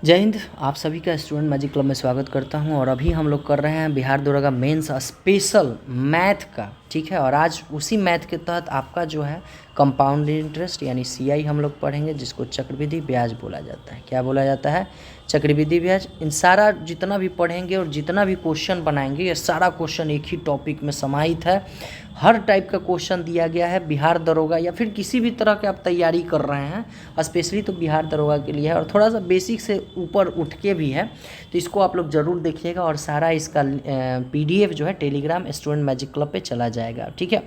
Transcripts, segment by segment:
जय हिंद। आप सभी का स्टूडेंट मैजिक क्लब में स्वागत करता हूं। और अभी हम लोग कर रहे हैं बिहार दरोगा मेंस स्पेशल मैथ का, ठीक है। और आज उसी मैथ के तहत आपका जो है कंपाउंड इंटरेस्ट यानी सीआई हम लोग पढ़ेंगे, जिसको चक्रवृद्धि ब्याज बोला जाता है। क्या बोला जाता है? चक्रवृद्धि ब्याज। इन सारा जितना भी पढ़ेंगे और जितना भी क्वेश्चन बनाएंगे, ये सारा क्वेश्चन एक ही टॉपिक में समाहित है। हर टाइप का क्वेश्चन दिया गया है बिहार दरोगा या फिर किसी भी तरह के आप तैयारी कर रहे हैं, स्पेशली तो बिहार दरोगा के लिए है। और थोड़ा सा बेसिक से ऊपर उठ के भी है, तो इसको आप लोग ज़रूर देखिएगा। और सारा इसका पीडीएफ जो है टेलीग्राम स्टूडेंट मैजिक क्लब पे चला जाएगा, ठीक है।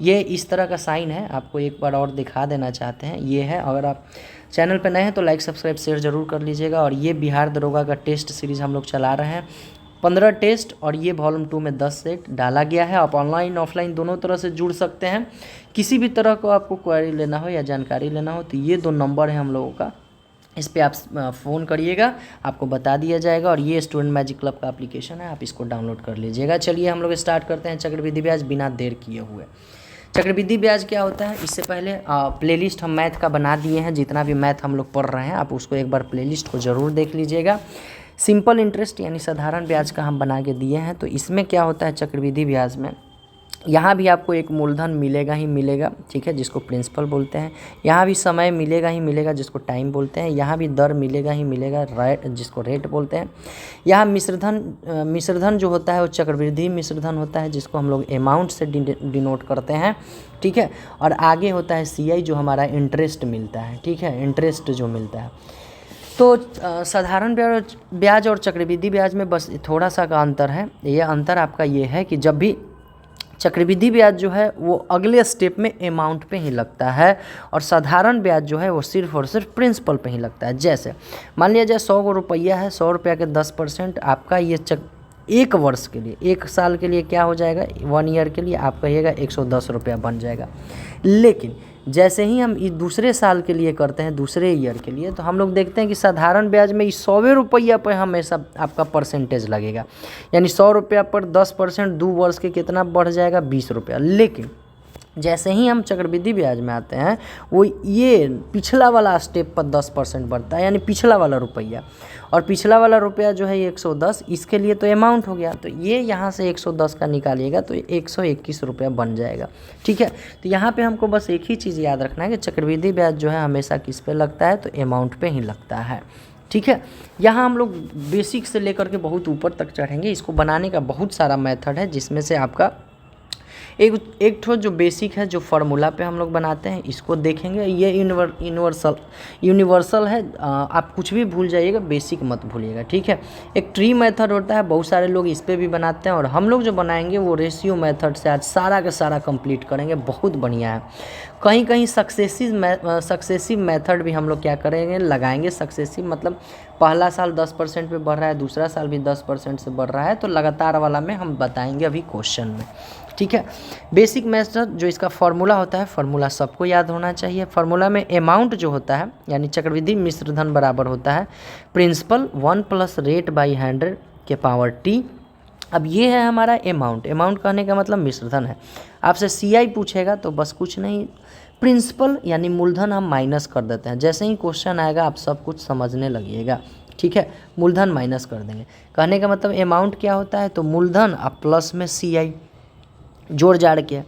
ये इस तरह का साइन है, आपको एक बार और दिखा देना चाहते हैं। ये है, अगर आप चैनल पे नए हैं तो लाइक सब्सक्राइब शेयर ज़रूर कर लीजिएगा। और ये बिहार दरोगा का टेस्ट सीरीज़ हम लोग चला रहे हैं, 15 टेस्ट, और ये वॉल्यूम 2 में 10 सेट डाला गया है। आप ऑनलाइन ऑफलाइन दोनों तरह से जुड़ सकते हैं। किसी भी तरह को आपको क्वेरी लेना हो या जानकारी लेना हो तो ये 2 नंबर है हम लोगों का, इस पर आप फ़ोन करिएगा, आपको बता दिया जाएगा। और ये स्टूडेंट मैजिक क्लब का एप्लीकेशन है, आप इसको डाउनलोड कर लीजिएगा। चलिए हम लोग स्टार्ट करते हैं चक्रवृद्धि ब्याज बिना देर किए हुए। चक्रवृद्धि ब्याज क्या होता है? इससे पहले प्लेलिस्ट हम मैथ का बना दिए हैं। जितना भी मैथ हम लोग पढ़ रहे हैं, आप उसको एक बार प्लेलिस्ट को ज़रूर देख लीजिएगा। सिंपल इंटरेस्ट यानी साधारण ब्याज का हम बना के दिए हैं। तो इसमें क्या होता है चक्रवृद्धि ब्याज में, यहाँ भी आपको एक मूलधन मिलेगा ही मिलेगा, ठीक है, जिसको प्रिंसिपल बोलते हैं। यहाँ भी समय मिलेगा ही मिलेगा, जिसको टाइम बोलते हैं। यहाँ भी दर मिलेगा ही मिलेगा, रेट, जिसको रेट बोलते हैं। यहाँ मिश्रधन जो होता है वो चक्रवृद्धि मिश्रधन होता है, जिसको हम लोग अमाउंट से डिनोट करते हैं, ठीक है। और आगे होता है सीआई, जो हमारा इंटरेस्ट मिलता है, ठीक है, इंटरेस्ट जो मिलता है। तो साधारण ब्याज और चक्रवृद्धि ब्याज में बस थोड़ा सा का अंतर है। ये अंतर आपका ये है कि जब भी चक्रवृद्धि ब्याज जो है वो अगले स्टेप में अमाउंट पे ही लगता है, और साधारण ब्याज जो है वो सिर्फ और सिर्फ प्रिंसिपल पे ही लगता है। जैसे मान लिया जाए 100 रुपया है, 100 रुपया के 10% आपका ये एक वर्ष के लिए, एक साल के लिए क्या हो जाएगा, 1 ईयर के लिए आप कहिएगा 110 रुपया बन जाएगा। लेकिन जैसे ही हम दूसरे साल के लिए करते हैं, दूसरे ईयर के लिए, तो हम लोग देखते हैं कि साधारण ब्याज में इस 100 रुपया पर हमेशा आपका परसेंटेज लगेगा। यानी 100 रुपया पर 10% 2 वर्ष के कितना बढ़ जाएगा, 20 रुपया। लेकिन जैसे ही हम चक्रवृद्धि ब्याज में आते हैं, वो ये पिछला वाला स्टेप पर 10% बढ़ता है, यानी पिछला वाला रुपया। और पिछला वाला रुपया जो है 110, इसके लिए तो अमाउंट हो गया, तो ये यहाँ से 110 का निकालिएगा तो 121 रुपया बन जाएगा, ठीक है। तो यहाँ पे हमको बस एक ही चीज़ याद रखना है कि चक्रवृद्धि ब्याज जो है हमेशा किस पे लगता है, तो अमाउंट पे ही लगता है, ठीक है। यहाँ हम लोग बेसिक से लेकर के बहुत ऊपर तक चढ़ेंगे। इसको बनाने का बहुत सारा मेथड है, जिसमें से आपका एक ठो जो बेसिक है, जो फार्मूला पे हम लोग बनाते हैं, इसको देखेंगे। ये यूनिवर्सल है, आप कुछ भी भूल जाइएगा, बेसिक मत भूलिएगा, ठीक है। एक ट्री मेथड होता है, बहुत सारे लोग इस पे भी बनाते हैं। और हम लोग जो बनाएंगे वो रेशियो मेथड से आज सारा का सारा कंप्लीट करेंगे, बहुत बढ़िया है। कहीं कहीं सक्सेसिव मेथड भी हम लोग क्या करेंगे, लगाएंगे। सक्सेसिव मतलब पहला साल 10% पे बढ़ रहा है, दूसरा साल भी 10% से बढ़ रहा है, तो लगातार वाला में हम बताएंगे अभी क्वेश्चन में, ठीक है। बेसिक मेथड जो इसका फार्मूला होता है, फार्मूला सबको याद होना चाहिए। फार्मूला में अमाउंट जो होता है यानी चक्रवृद्धि मिश्रधन बराबर होता है प्रिंसिपल 1 + रेट बाई 100 के पावर t। अब ये है हमारा अमाउंट। अमाउंट कहने का मतलब मिश्रधन है। आपसे सीआई पूछेगा तो बस कुछ नहीं, प्रिंसिपल यानी मूलधन हम माइनस कर देते हैं। जैसे ही क्वेश्चन आएगा आप सब कुछ समझने लगिएगा, ठीक है। मूलधन माइनस कर देंगे। कहने का मतलब अमाउंट क्या होता है, तो मूलधन अब प्लस में सीआई जोड़ जाड़ के,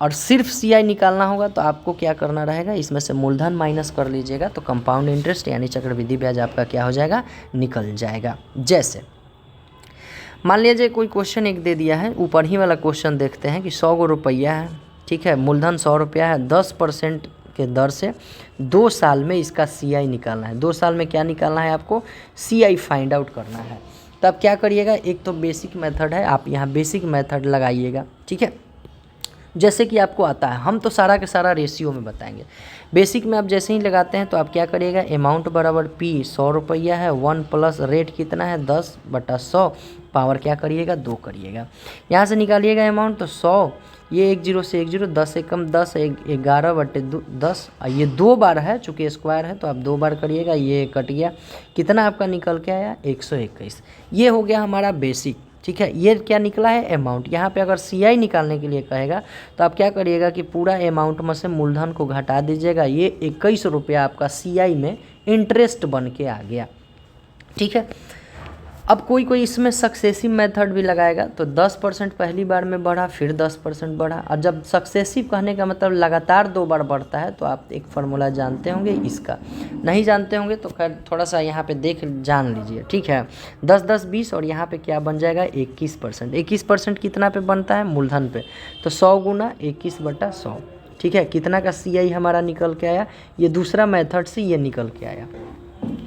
और सिर्फ सीआई निकालना होगा तो आपको क्या करना रहेगा, इसमें से मूलधन माइनस कर लीजिएगा, तो कंपाउंड इंटरेस्ट यानी चक्रवृद्धि ब्याज आपका क्या हो जाएगा, निकल जाएगा। जैसे मान लीजिए कोई क्वेश्चन एक दे दिया है, ऊपर ही वाला क्वेश्चन देखते हैं कि 100 रुपया है, ठीक है, मूलधन 100 रुपया है, 10% के दर से 2 साल में इसका सीआई निकालना है। 2 साल में क्या निकालना है आपको, सीआई फाइंड आउट करना है। तब क्या करिएगा, एक तो बेसिक मेथड है, आप यहाँ बेसिक मेथड लगाइएगा, ठीक है, जैसे कि आपको आता है। हम तो सारा के सारा रेशियो में बताएंगे। बेसिक में आप जैसे ही लगाते हैं तो आप क्या करिएगा, अमाउंट बराबर p 100 रुपया है, 1 + रेट कितना है 10/100, पावर क्या करिएगा 2 करिएगा। यहाँ से निकालिएगा अमाउंट, तो 100, ये 1 0 से 1 0, 10 से कम 10, 11/10, ये 2 बार है, चूँकि स्क्वायर है तो आप 2 बार करिएगा, ये कट गया, कितना आपका निकल के आया 121। ये हो गया हमारा बेसिक, ठीक है। ये क्या निकला है, अमाउंट। यहाँ पे अगर सीआई निकालने के लिए कहेगा तो आप क्या करिएगा कि पूरा अमाउंट में से मूलधन को घटा दीजिएगा, ये 21 रुपया आपका सीआई में इंटरेस्ट बन के आ गया, ठीक है। अब कोई कोई इसमें सक्सेसिव मेथड भी लगाएगा, तो 10% पहली बार में बढ़ा, फिर 10% बढ़ा। और जब सक्सेसिव कहने का मतलब लगातार 2 बार बढ़ता है, तो आप एक फार्मूला जानते होंगे इसका, नहीं जानते होंगे तो खैर थोड़ा सा यहाँ पे देख जान लीजिए, ठीक है। 10 10 20 और यहाँ पे क्या बन जाएगा 21%। 21% कितना पे बनता है, मूलधन पे, तो 100 गुना 21/100, ठीक है। कितना का CI हमारा निकल के आया, ये दूसरा मेथड से ये निकल के आया,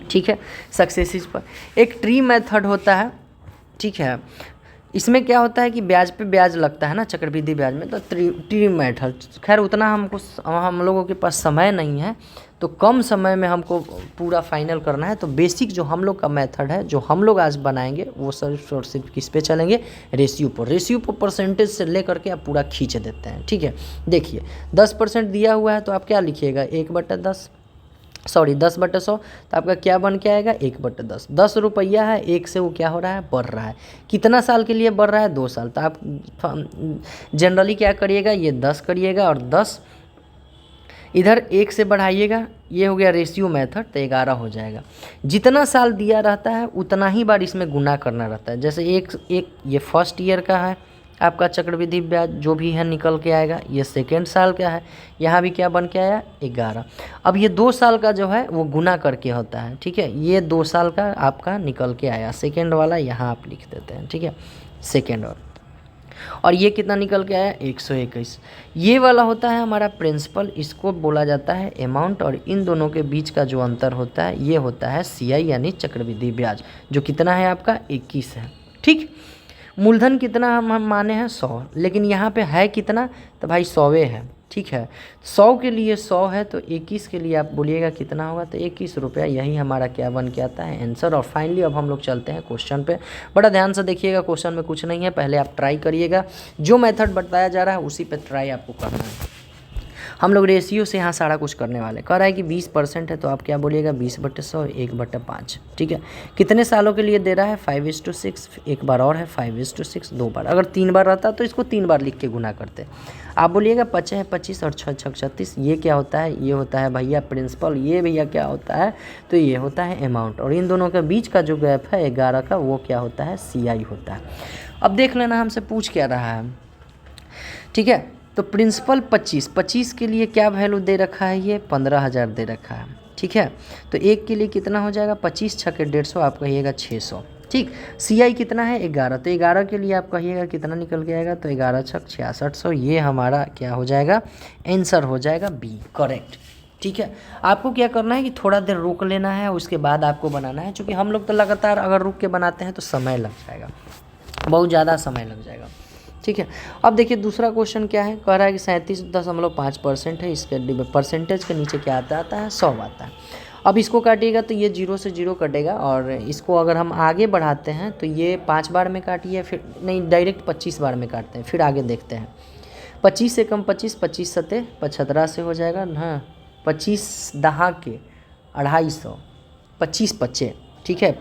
ठीक है। सक्सेसिव पर एक ट्री मेथड होता है, ठीक है। इसमें क्या होता है कि ब्याज पे ब्याज लगता है ना, चक्रवृद्धि ब्याज में, तो ट्री मेथड, खैर उतना हम लोगों के पास समय नहीं है, तो कम समय में हमको पूरा फाइनल करना है। तो बेसिक जो हम लोग का मेथड है, जो हम लोग आज बनाएंगे, वो सिर्फ और सिर्फ किस पे चलेंगे, रेशियो पर परसेंटेज से लेकर के आप पूरा खींच देते हैं, ठीक है। देखिए 10% दिया हुआ है, तो आप क्या लिखिएगा 1/10, सॉरी 10/100, तो आपका क्या बन के आएगा 1/10। 10 रुपया है, 1 से वो क्या हो रहा है, बढ़ रहा है। कितना साल के लिए बढ़ रहा है, 2 साल। तो आप जनरली क्या करिएगा, ये 10 करिएगा और 10 इधर 1 से बढ़ाइएगा, ये हो गया रेशियो मेथड, तो 11 हो जाएगा। जितना साल दिया रहता है उतना ही बार इसमें गुना करना रहता है। जैसे एक ये फर्स्ट ईयर का है आपका चक्रवृद्धि ब्याज जो भी है निकल के आएगा, ये सेकेंड साल का है, यहाँ भी क्या बन के आया 11। अब ये 2 साल का जो है वो गुना करके होता है, ठीक है। ये 2 साल का आपका निकल के आया, सेकेंड वाला यहाँ आप लिख देते हैं, ठीक है, सेकेंड और ये कितना निकल के आया 121। ये वाला होता है हमारा प्रिंसिपल, इसको बोला जाता है अमाउंट, और इन दोनों के बीच का जो अंतर होता है ये होता है CI यानी चक्रवृद्धि ब्याज, जो कितना है आपका 21 है, ठीक। मूलधन कितना हम माने हैं 100, लेकिन यहाँ पे है कितना, तो भाई 100 है, ठीक है। 100 के लिए 100 है, तो 21 के लिए आप बोलिएगा कितना होगा, तो 21 रुपया, यही हमारा क्या बन के आता है आंसर। और फाइनली अब हम लोग चलते हैं क्वेश्चन पे। बड़ा ध्यान से देखिएगा, क्वेश्चन में कुछ नहीं है, पहले आप ट्राई करिएगा, जो मेथड बताया जा रहा है उसी पे ट्राई आपको करना है। हम लोग रेशियो से यहाँ सारा कुछ करने वाले। कह रहा है कि 20% है, तो आप क्या बोलिएगा 20/100 1/5, ठीक है। कितने सालों के लिए दे रहा है 5:6, एक बार और है 5:6 2 बार। अगर 3 बार रहता तो इसको 3 बार लिख के गुना करते। आप बोलिएगा 5 है 25 और 6 6 36, ये क्या होता है, ये होता है भैया प्रिंसिपल, ये भैया क्या होता है, तो ये होता है अमाउंट, और इन दोनों के बीच का जो गैप है 11 का, वो क्या होता है CI होता है। अब देख लेना हमसे पूछ क्या रहा है, ठीक है। तो प्रिंसिपल 25 के लिए क्या वैल्यू दे रखा है, ये 15,000 दे रखा है, ठीक है। तो एक के लिए कितना हो जाएगा 25 छक्के 150, आप कहिएगा 600, ठीक। CI कितना है 11, तो 11 के लिए आप कहिएगा कितना निकल के आएगा, तो 11 छक 6600, ये हमारा क्या हो जाएगा आंसर हो जाएगा B, करेक्ट, ठीक है। आपको क्या करना है कि थोड़ा देर रोक लेना है, उसके बाद आपको बनाना है, क्योंकि हम लोग तो लगातार अगर रुक के बनाते हैं तो समय लग जाएगा, बहुत ज़्यादा समय लग जाएगा, ठीक है। अब देखिए दूसरा क्वेश्चन क्या है, कह रहा है कि 37.5% है, इसके परसेंटेज के नीचे क्या आता है 100 आता है। अब इसको काटिएगा तो ये 0 से 0 कटेगा, और इसको अगर हम आगे बढ़ाते हैं तो ये 5 बार में काटिए, फिर नहीं डायरेक्ट 25 बार में काटते हैं, फिर आगे देखते हैं। 25 से कम 25, 25 सते 75 से हो जाएगा, हाँ 25 दहा के 250, 25 बच्चे, ठीक है।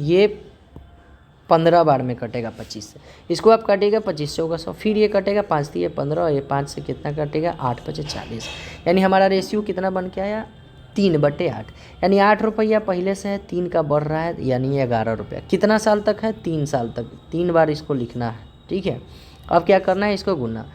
ये 15 बार में कटेगा 25 से, इसको आप काटिएगा 25 से होगा 100, फिर ये कटेगा 5 दिए 15, और ये 5 से कितना कटेगा 8 5 40, यानी हमारा रेशियो कितना बन के आया 3/8, यानी 8 रुपया पहले से है, 3 का बढ़ रहा है, यानी 11 रुपया। कितना साल तक है 3 साल तक, 3 बार इसको लिखना है, ठीक है। अब क्या करना है इसको गुना,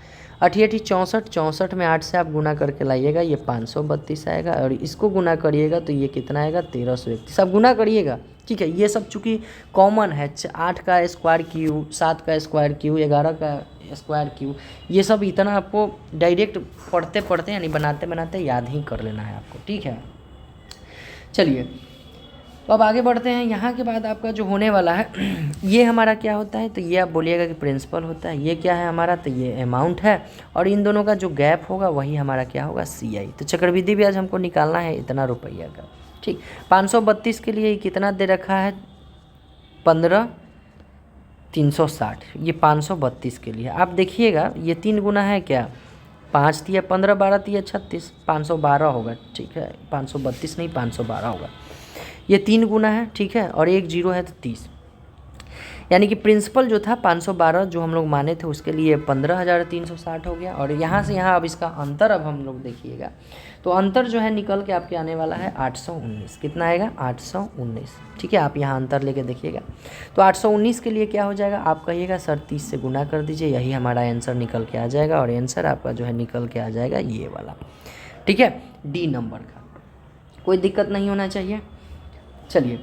8 8 64, 64 में 8 से आप गुना करके लाइएगा, ये 532 आएगा, और इसको गुना करिएगा तो ये कितना आएगा 1331, आप गुना करिएगा, ठीक है। ये सब चूँकि कॉमन है, 8 का स्क्वायर क्यू, 7 का स्क्वायर क्यू, 11 का स्क्वायर क्यू, ये सब इतना आपको डायरेक्ट पढ़ते पढ़ते यानी बनाते बनाते याद ही कर लेना है आपको, ठीक है। चलिए तो अब आगे बढ़ते हैं। यहाँ के बाद आपका जो होने वाला है ये हमारा क्या होता है, तो ये आप बोलिएगा कि प्रिंसिपल होता है। ये क्या है हमारा, तो ये अमाउंट है, और इन दोनों का जो गैप होगा वही हमारा क्या होगा CI। तो चक्रवृद्धि ब्याज हमको निकालना है इतना रुपया का, ठीक। 532 के लिए कितना दे रखा है 15,360, ये 532 के लिए आप देखिएगा, ये 3 गुना है क्या, 5 दिया 15, 12 दिया 36, 512 होगा, ठीक है। 532 नहीं 512 होगा, ये 3 गुना है, ठीक है, और 1 0 है तो 30, यानी कि प्रिंसिपल जो था 512 जो हम लोग माने थे उसके लिए 15,360 हो गया। और यहाँ से यहाँ अब इसका अंतर अब हम लोग देखिएगा तो अंतर जो है निकल के आपके आने वाला है 819। कितना आएगा? 819। ठीक है, आप यहाँ अंतर लेके देखिएगा। तो 819 के लिए क्या हो जाएगा? आप कहिएगा सर 30 से गुना कर दीजिए, यही हमारा आंसर निकल के आ जाएगा। और आंसर आपका जो है निकल के आ जाएगा ये वाला। ठीक है, डी नंबर का। कोई दिक्कत नहीं होना चाहिए। चलिए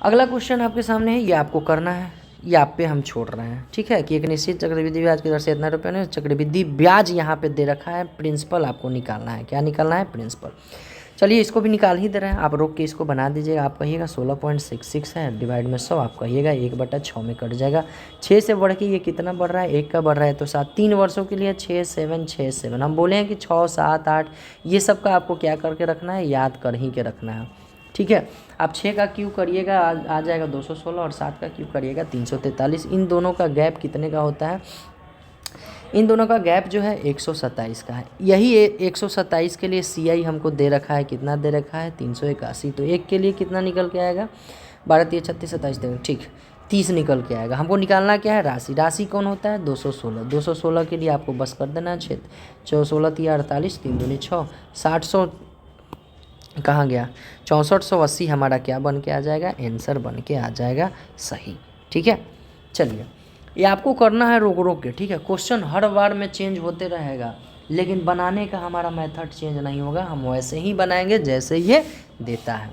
अगला क्वेश्चन आपके सामने है, ये आपको करना है, ये आप पे हम छोड़ रहे हैं। ठीक है, कि एक निश्चित चक्रवृद्धि ब्याज की दर से इतना रुपये ने चक्रवृद्धि ब्याज यहाँ पे दे रखा है, प्रिंसिपल आपको निकालना है। क्या निकालना है? प्रिंसिपल। चलिए इसको भी निकाल ही दे रहे हैं, आप रोक के इसको बना दीजिएगा। आप कहिएगा 16.66 है, डिवाइड में 100, आप कहिएगा 1/6 में कट जाएगा। 6 से बढ़ के ये कितना बढ़ रहा है? 1 का बढ़ रहा है, तो 7 3 वर्षों के लिए 6 7 6 7। हम बोले हैं कि 6 7 8 ये सब का आपको क्या करके रखना है? याद कर ही के रखना है। ठीक है, आप 6 का क्यूब करिएगा आ जाएगा 216, और 7 का क्यूब करिएगा 343। इन दोनों का गैप कितने का होता है? इन दोनों का गैप जो है 127 का है। यही 127 के लिए CI हमको दे रखा है, कितना दे रखा है? 381। तो एक के लिए कितना निकल के आएगा? 12 3 36 27 देंगे, ठीक 30 निकल के आएगा। हमको निकालना क्या है? राशि। राशि कौन होता है? 216। 216 के लिए आपको बस कर देना है 6 16 3 48 3 दूनी 6 60 कहाँ गया? 6480 हमारा क्या बन के आ जाएगा? आंसर बन के आ जाएगा सही। ठीक है, चलिए ये आपको करना है रोक रोक के। ठीक है, क्वेश्चन हर बार में चेंज होते रहेगा, लेकिन बनाने का हमारा मेथड चेंज नहीं होगा, हम वैसे ही बनाएंगे जैसे ये देता है।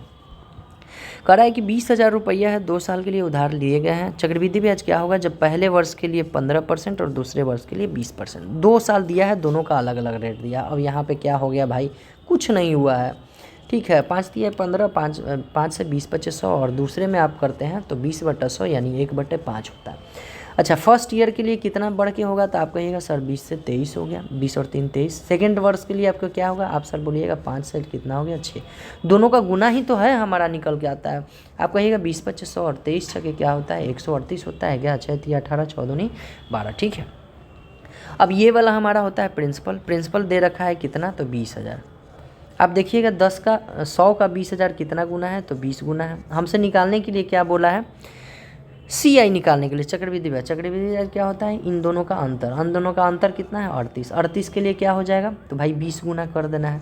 कह रहा है कि 20,000 रुपया है, 2 साल के लिए उधार लिए गए हैं। चक्रवृद्धि ब्याज क्या होगा जब पहले वर्ष के लिए 15% और दूसरे वर्ष के लिए 20%। 2 साल दिया है, दोनों का अलग अलग रेट दिया। अब यहाँ पे क्या हो गया भाई? कुछ नहीं हुआ है। ठीक है, 5 दिया 15, 5 से 20 2500, और दूसरे में आप करते हैं तो 20/100 यानी 1/5 होता है। अच्छा, फर्स्ट ईयर के लिए कितना बढ़ के होगा? तो आप कहिएगा सर 20 से 23 हो गया, 20 और 3 23। सेकेंड वर्ष के लिए आपका क्या होगा? आप सर बोलिएगा 5 से कितना हो गया? 6। दोनों का गुना ही तो है, हमारा निकल के आता है। आप कहिएगा 20 2500 और 23 छके क्या होता है? 138 होता है। क्या? 6 3 18 6 दूनी 12। ठीक है, अब ये वाला हमारा होता है प्रिंसिपल। प्रिंसिपल दे रखा है कितना? तो 20,000। आप देखिएगा 100 का 20,000 कितना गुना है? तो 20 गुना है। हमसे निकालने के लिए क्या बोला है? CI निकालने के लिए चक्रवृद्धि ब्याज। चक्रवृद्धि ब्याज क्या होता है? इन दोनों का अंतर। इन दोनों का अंतर कितना है? 38। 38 के लिए क्या हो जाएगा? तो भाई 20 गुना कर देना है,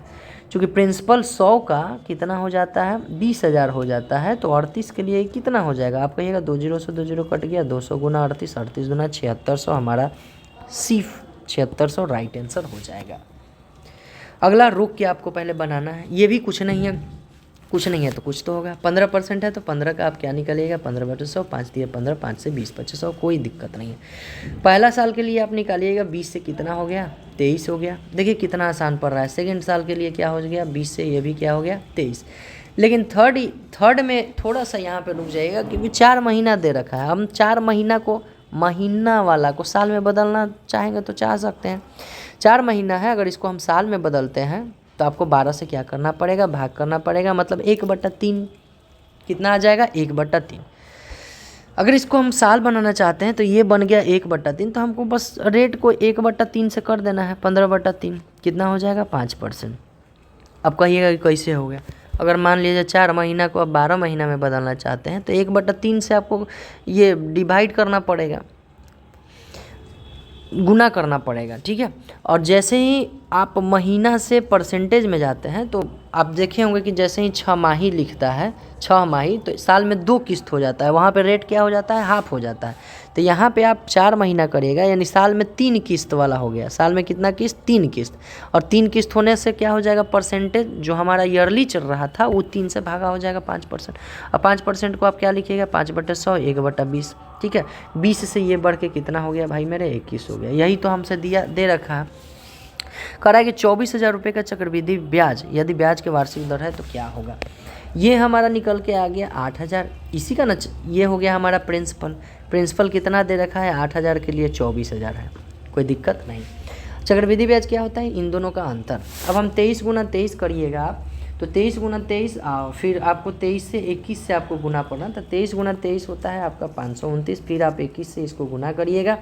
क्योंकि प्रिंसिपल 100 का कितना हो जाता है? 20,000 हो जाता है। तो 38 के लिए कितना हो जाएगा? आप कहिएगा 2 0 से 2 0 कट गया, 200 गुना 38, 38 गुना 7600, हमारा सिर्फ 7600 राइट आंसर हो जाएगा। अगला रुक के आपको पहले बनाना है, ये भी कुछ नहीं है, कुछ नहीं है तो कुछ तो होगा। 15% है तो 15 का आप क्या निकालिएगा? 15/100, 5 दिए 15, 5 से 20 2500, कोई दिक्कत नहीं है। पहला साल के लिए आप निकालिएगा 20 से कितना हो गया? 23 हो गया। देखिए कितना आसान पड़ रहा है। सेकेंड साल के लिए क्या हो गया? 20 से ये भी क्या हो गया? 23। लेकिन थर्ड में थोड़ा सा यहाँ पे रुक जाइएगा, क्योंकि 4 महीना दे रखा है। हम 4 महीना को, महीना वाला को साल में बदलना चाहेंगे तो चाह सकते हैं। 4 महीना है, अगर इसको हम साल में बदलते हैं तो आपको 12 से क्या करना पड़ेगा? भाग करना पड़ेगा, मतलब 1/3 कितना आ जाएगा? 1/3। अगर इसको हम साल बनाना चाहते हैं तो ये बन गया 1/3, तो हमको बस रेट को 1/3 से कर देना है। 15/3 कितना हो जाएगा? 5%। अब कहिएगा कि कैसे हो गया? अगर मान लीजिए 4 महीना को अब 12 महीना में बदलना चाहते हैं तो 1/3 से आपको ये डिवाइड करना पड़ेगा, गुना करना पड़ेगा। ठीक है, और जैसे ही आप महीना से परसेंटेज में जाते हैं तो आप देखे होंगे कि जैसे ही 6 माही लिखता है, 6 माही, तो साल में 2 किस्त हो जाता है, वहाँ पे रेट क्या हो जाता है? हाफ हो जाता है। तो यहाँ पे आप 4 महीना करिएगा, यानी साल में 3 किस्त वाला हो गया। साल में कितना किस्त? 3 किस्त। और 3 किस्त होने से क्या हो जाएगा? परसेंटेज जो हमारा ईयरली चल रहा था वो 3 से भागा हो जाएगा 5%। अब 5% को आप क्या लिखिएगा? 5/100, 1/20। ठीक है, 20 से ये बढ़ के कितना हो गया भाई मेरे? 21 हो गया। यही तो हमसे दे रखा है। कह रहा है कि 24,000 रुपये का चक्रवृद्धि ब्याज, यदि ब्याज के वार्षिक दर है तो क्या होगा? ये हमारा निकल के आ गया 8,000। इसी का न ये हो गया हमारा प्रिंसिपल कितना दे रखा है? 8,000 के लिए 24,000 है, कोई दिक्कत नहीं। चक्रवृद्धि ब्याज क्या होता है? इन दोनों का अंतर। अब हम 23 गुना 23 करिएगा आप, तो 23 गुना 23, फिर आपको 23 से 21 से आपको गुना पड़ना, तो 23 गुना 23 होता है आपका 529। फिर आप 21 से इसको गुना करिएगा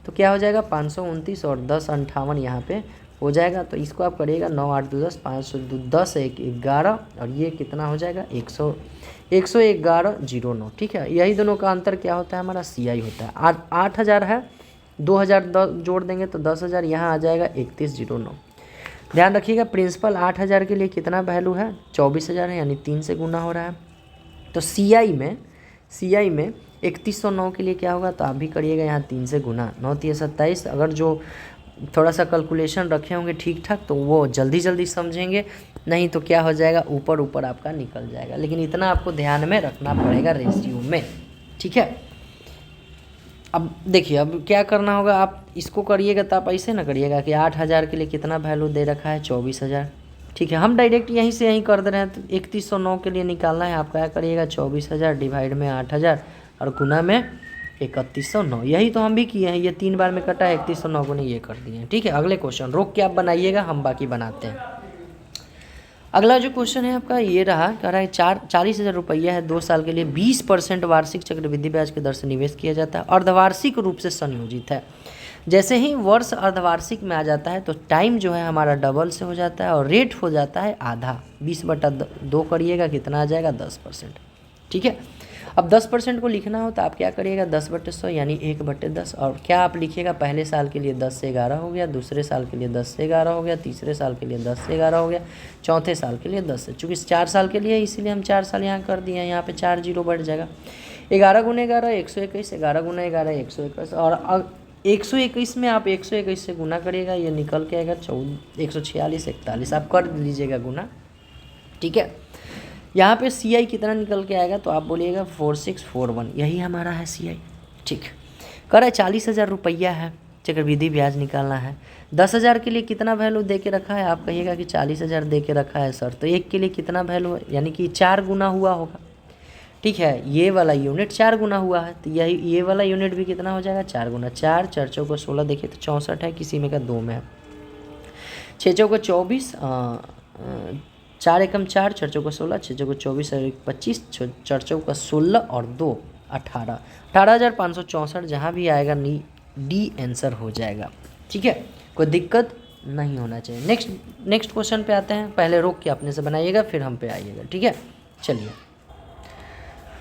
तो क्या हो जाएगा? 529 और 10 58 यहाँ पे हो जाएगा। तो इसको आप करिएगा 9 8 2 10, 5 2 10 1 11, और ये कितना हो जाएगा? 111.09। ठीक है, यही दोनों का अंतर क्या होता है? हमारा CI होता है। 8,000 है, 2,000 जोड़ देंगे तो 10,000, यहाँ आ जाएगा 3109। ध्यान रखिएगा प्रिंसिपल 8,000 के लिए कितना वैल्यू है, 24,000 है, यानी 3 से गुना हो रहा है। तो सी आई में 3109 के लिए क्या होगा, तो आप भी करिएगा यहाँ 3 से गुना, 9 3 27। अगर जो थोड़ा सा कैलकुलेशन रखे होंगे ठीक ठाक तो वो जल्दी समझेंगे, नहीं तो क्या हो जाएगा, ऊपर आपका निकल जाएगा। लेकिन इतना आपको ध्यान में रखना पड़ेगा रेशियो में, ठीक है। अब देखिए अब क्या करना होगा, आप इसको करिएगा तो आप ऐसे ना करिएगा कि 8,000 के लिए कितना वैल्यू दे रखा है, 24,000, ठीक है। हम डायरेक्ट यहीं कर दे रहे हैं, तो 3109 के लिए निकालना है, आप क्या करिएगा 24,000 डिवाइड में 8,000 और गुना में 3109। यही तो हम भी किए हैं, ये 3 बार में कटा है, 3109 को नहीं ये कर दिए हैं, ठीक है। अगले क्वेश्चन रोक के आप बनाइएगा, हम बाकी बनाते हैं। अगला जो क्वेश्चन है आपका ये रहा, कह रहा है 40,000 रुपया है, 2 साल के लिए 20% वार्षिक चक्रवृद्धि ब्याज के दर से निवेश किया जाता है, अर्धवार्षिक रूप से संयोजित है। जैसे ही वर्ष अर्धवार्षिक में आ जाता है तो टाइम जो है हमारा डबल से हो जाता है और रेट हो जाता है आधा, 20/2 करिएगा, कितना आ जाएगा 10%, ठीक है। अब 10% को लिखना हो तो आप क्या करिएगा 10/100 यानी 1/10, और क्या आप लिखिएगा, पहले साल के लिए 10 से 11 हो गया, दूसरे साल के लिए 10 से 11 हो गया, तीसरे साल के लिए 10 से 11 हो गया, चौथे साल के लिए 10 से, चूँकि 4 साल के लिए इसीलिए हम 4 साल यहाँ कर दिए हैं, यहाँ पे 4 जीरो बढ़ जाएगा। 11 गुना 11 121, 11 गुना 11 121, और 121 में आप 121 से गुना करिएगा, ये निकल के आएगा 146 41, आप कर लीजिएगा गुना, ठीक है। यहाँ पे सी आई कितना निकल के आएगा, तो आप बोलिएगा 4641, यही हमारा है सी आई, ठीक। कर 40,000 रुपया है, चक्रवृद्धि ब्याज निकालना है। 10,000 के लिए कितना वैल्यू दे के रखा है, आप कहिएगा कि 40,000 दे के रखा है सर, तो 1 के लिए कितना वैल्यू है, यानी कि 4 गुना हुआ होगा, ठीक है। ये वाला यूनिट 4 गुना हुआ है, तो यही ये वाला यूनिट भी कितना हो जाएगा 4 गुना, 4 4 चौको 16, देखिए तो 64 है, किसी में का 2 में है, 6 चौको 24, 4 एकम 4, 4 चौको 16, 6 चौको 24 और 25, 4 चौका 16 और 2 18, 18,564 जहाँ भी आएगा डी आंसर हो जाएगा, ठीक है, कोई दिक्कत नहीं होना चाहिए। नेक्स्ट क्वेश्चन पे आते हैं, पहले रोक के अपने से बनाइएगा फिर हम पे आइएगा, ठीक है। चलिए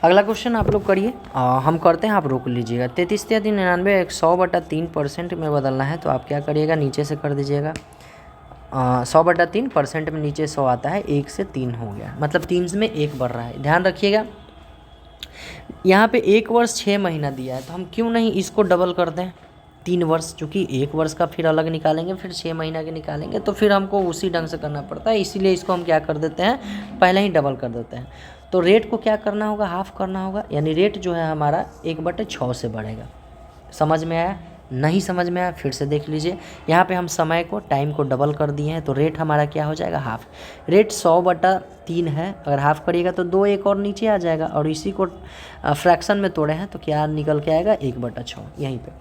अगला क्वेश्चन आप लोग करिए, हम करते हैं, आप रोक लीजिएगा। 33 99 100/3% में बदलना है, तो आप क्या करिएगा नीचे से कर दीजिएगा, 100/3% में नीचे 100 आता है, 1 से 3 हो गया, मतलब 3 में 1 बढ़ रहा है। ध्यान रखिएगा यहाँ पे 1 वर्ष 6 महीना दिया है, तो हम क्यों नहीं इसको डबल कर दें 3 वर्ष, चूँकि 1 वर्ष का फिर अलग निकालेंगे, फिर 6 महीना के निकालेंगे, तो फिर हमको उसी ढंग से करना पड़ता है, इसीलिए इसको हम क्या कर देते हैं, पहले ही डबल कर देते हैं। तो रेट को क्या करना होगा, हाफ करना होगा, यानी रेट जो है हमारा 1/6 से बढ़ेगा। समझ में आया, नहीं समझ में आया फिर से देख लीजिए, यहाँ पे हम समय को टाइम को डबल कर दिए हैं, तो रेट हमारा क्या हो जाएगा हाफ। रेट 100/3 है, अगर हाफ करिएगा तो 2 एक और नीचे आ जाएगा, और इसी को फ्रैक्शन में तोड़े हैं तो क्या निकल के आएगा 1/6। यहीं पे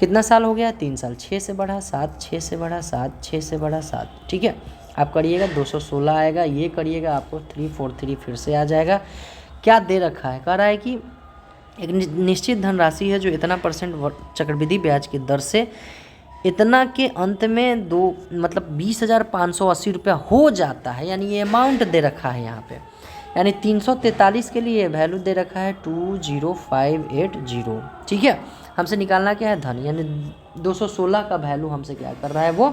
कितना साल हो गया, 3 साल, 6 से बढ़ा 7, 6 से बढ़ा 7, 6 से बढ़ा 7, ठीक है। आप करिएगा 216 आएगा, ये करिएगा आपको 343 फिर से आ जाएगा। क्या दे रखा है, कह रहा है कि एक निश्चित धनराशि है जो इतना % चक्रवृद्धि ब्याज की दर से इतना के अंत में 20,580 रुपया हो जाता है, यानी ये अमाउंट दे रखा है यहाँ पे, यानी 343 के लिए वैल्यू दे रखा है 20580, ठीक है। हमसे निकालना क्या है धन, यानी 216 का वैल्यू हमसे क्या कर रहा है, वो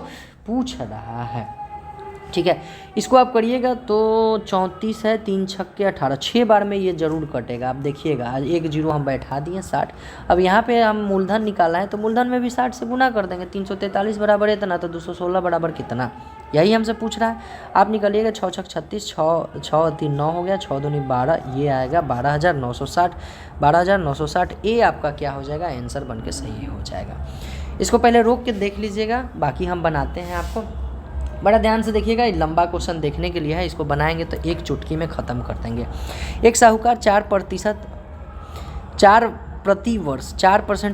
पूछ रहा है, ठीक है। इसको आप करिएगा तो 34 है, 3 छक्के 18, 6 बार में ये ज़रूर कटेगा। आप देखिएगा आज 1 जीरो हम बैठा दिए 60। अब यहाँ पे हम मूलधन निकाला है तो मूलधन में भी 60 से गुना कर देंगे, 343 बराबर इतना, तो 216 बराबर कितना, यही हमसे पूछ रहा है। आप निकालिएगा 6 छक 36, 6 3 9 हो गया, 6 दूनी 12, ये आएगा 12,960, 12,960 ये आपका क्या हो जाएगा, आंसर बन के सही हो जाएगा। इसको पहले रोक के देख लीजिएगा, बाकी हम बनाते हैं। आपको बड़ा ध्यान से देखिएगा, ये लंबा क्वेश्चन देखने के लिए है, इसको बनाएंगे तो एक चुटकी में ख़त्म कर देंगे। एक साहूकार 4%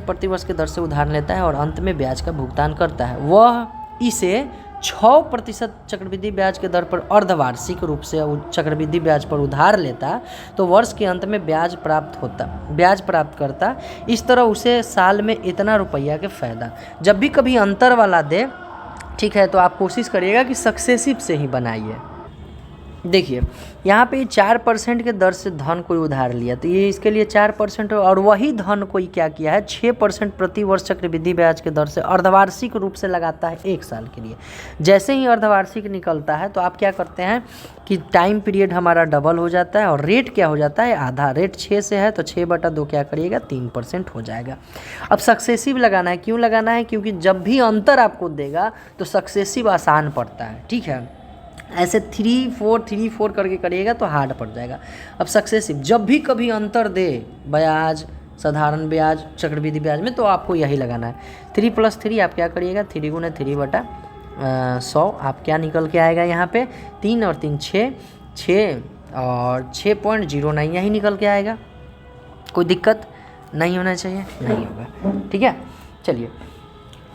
प्रति वर्ष के दर से उधार लेता है और अंत में ब्याज का भुगतान करता है। वह इसे 6% चक्रवृद्धि ब्याज के दर पर अर्धवार्षिक रूप से चक्रवृद्धि ब्याज पर उधार लेता तो वर्ष के अंत में ब्याज प्राप्त करता। इस तरह उसे साल में इतना रुपया के फ़ायदा। जब भी कभी अंतर वाला दे, ठीक है, तो आप कोशिश करिएगा कि सक्सेसिव से ही बनाइए। देखिए यहाँ पे 4% के दर से धन कोई उधार लिया तो ये इसके लिए 4% और वही धन कोई क्या किया है 6% प्रति वर्ष चक्रवृद्धि ब्याज के दर से अर्धवार्षिक रूप से लगाता है 1 साल के लिए। जैसे ही अर्धवार्षिक निकलता है तो आप क्या करते हैं कि टाइम पीरियड हमारा डबल हो जाता है और रेट क्या हो जाता है आधा। रेट 6 से है तो 6/2 क्या करिएगा 3% हो जाएगा। अब सक्सेसिव लगाना है, क्यों लगाना है? क्योंकि जब भी अंतर आपको देगा तो सक्सेसिव आसान पड़ता है, ठीक है। ऐसे 3-4 करके करिएगा तो हार्ड पड़ जाएगा। अब सक्सेसिव जब भी कभी अंतर दे ब्याज, साधारण ब्याज, चक्रवृद्धि ब्याज में, तो आपको यही लगाना है। 3 + 3 आप क्या करिएगा 3 × 3/100 आप क्या निकल के आएगा यहाँ पे 3 और 3 6 और 6.09 यही निकल के आएगा। कोई दिक्कत नहीं होना चाहिए, नहीं होगा, ठीक है। चलिए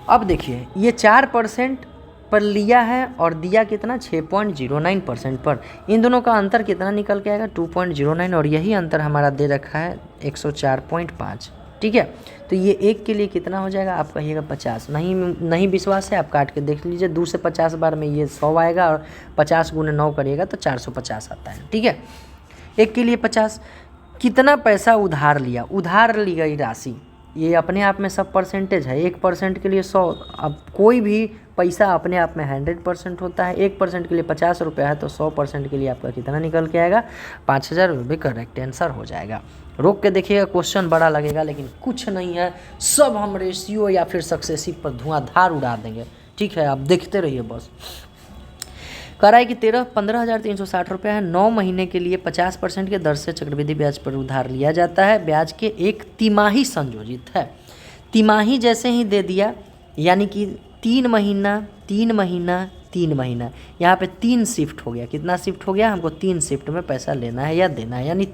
अब देखिए ये 4% पर लिया है और दिया कितना 6.09% पर। इन दोनों का अंतर कितना निकल के आएगा 2.09 और यही अंतर हमारा दे रखा है 104.5, ठीक है। तो ये एक के लिए कितना हो जाएगा आप कहिएगा 50। नहीं विश्वास है आप काट के देख लीजिए। 2 से 50 बार में ये 100 आएगा और 50 × 9 करिएगा तो 450 आता है, ठीक है। एक के लिए 50। कितना पैसा उधार लिया, उधार ली गई राशि ये अपने आप में सब परसेंटेज है। 1% के लिए 100। अब कोई भी पैसा अपने आप में 100% होता है। 1% के लिए 50 रुपया है तो 100% के लिए आपका कितना निकल के आएगा 5000 रुपये। करेक्ट आंसर हो जाएगा। रोक के देखिएगा, क्वेश्चन बड़ा लगेगा लेकिन कुछ नहीं है, सब हम रेशियो या फिर सक्सेसिव पर धुआंधार उड़ा देंगे, ठीक है। आप देखते रहिए बस। कह रहा है कि 15,360 रुपया है। 9 महीने के लिए 50% के दर से चक्रवृद्धि ब्याज पर उधार लिया जाता है। ब्याज के एक तिमाही संयोजित है। तिमाही जैसे ही दे दिया यानी कि 3 महीना 3 महीना 3 महीना, यहाँ पे 3 शिफ्ट हो गया। कितना शिफ्ट हो गया? हमको 3 शिफ्ट में पैसा लेना है या देना है, यानी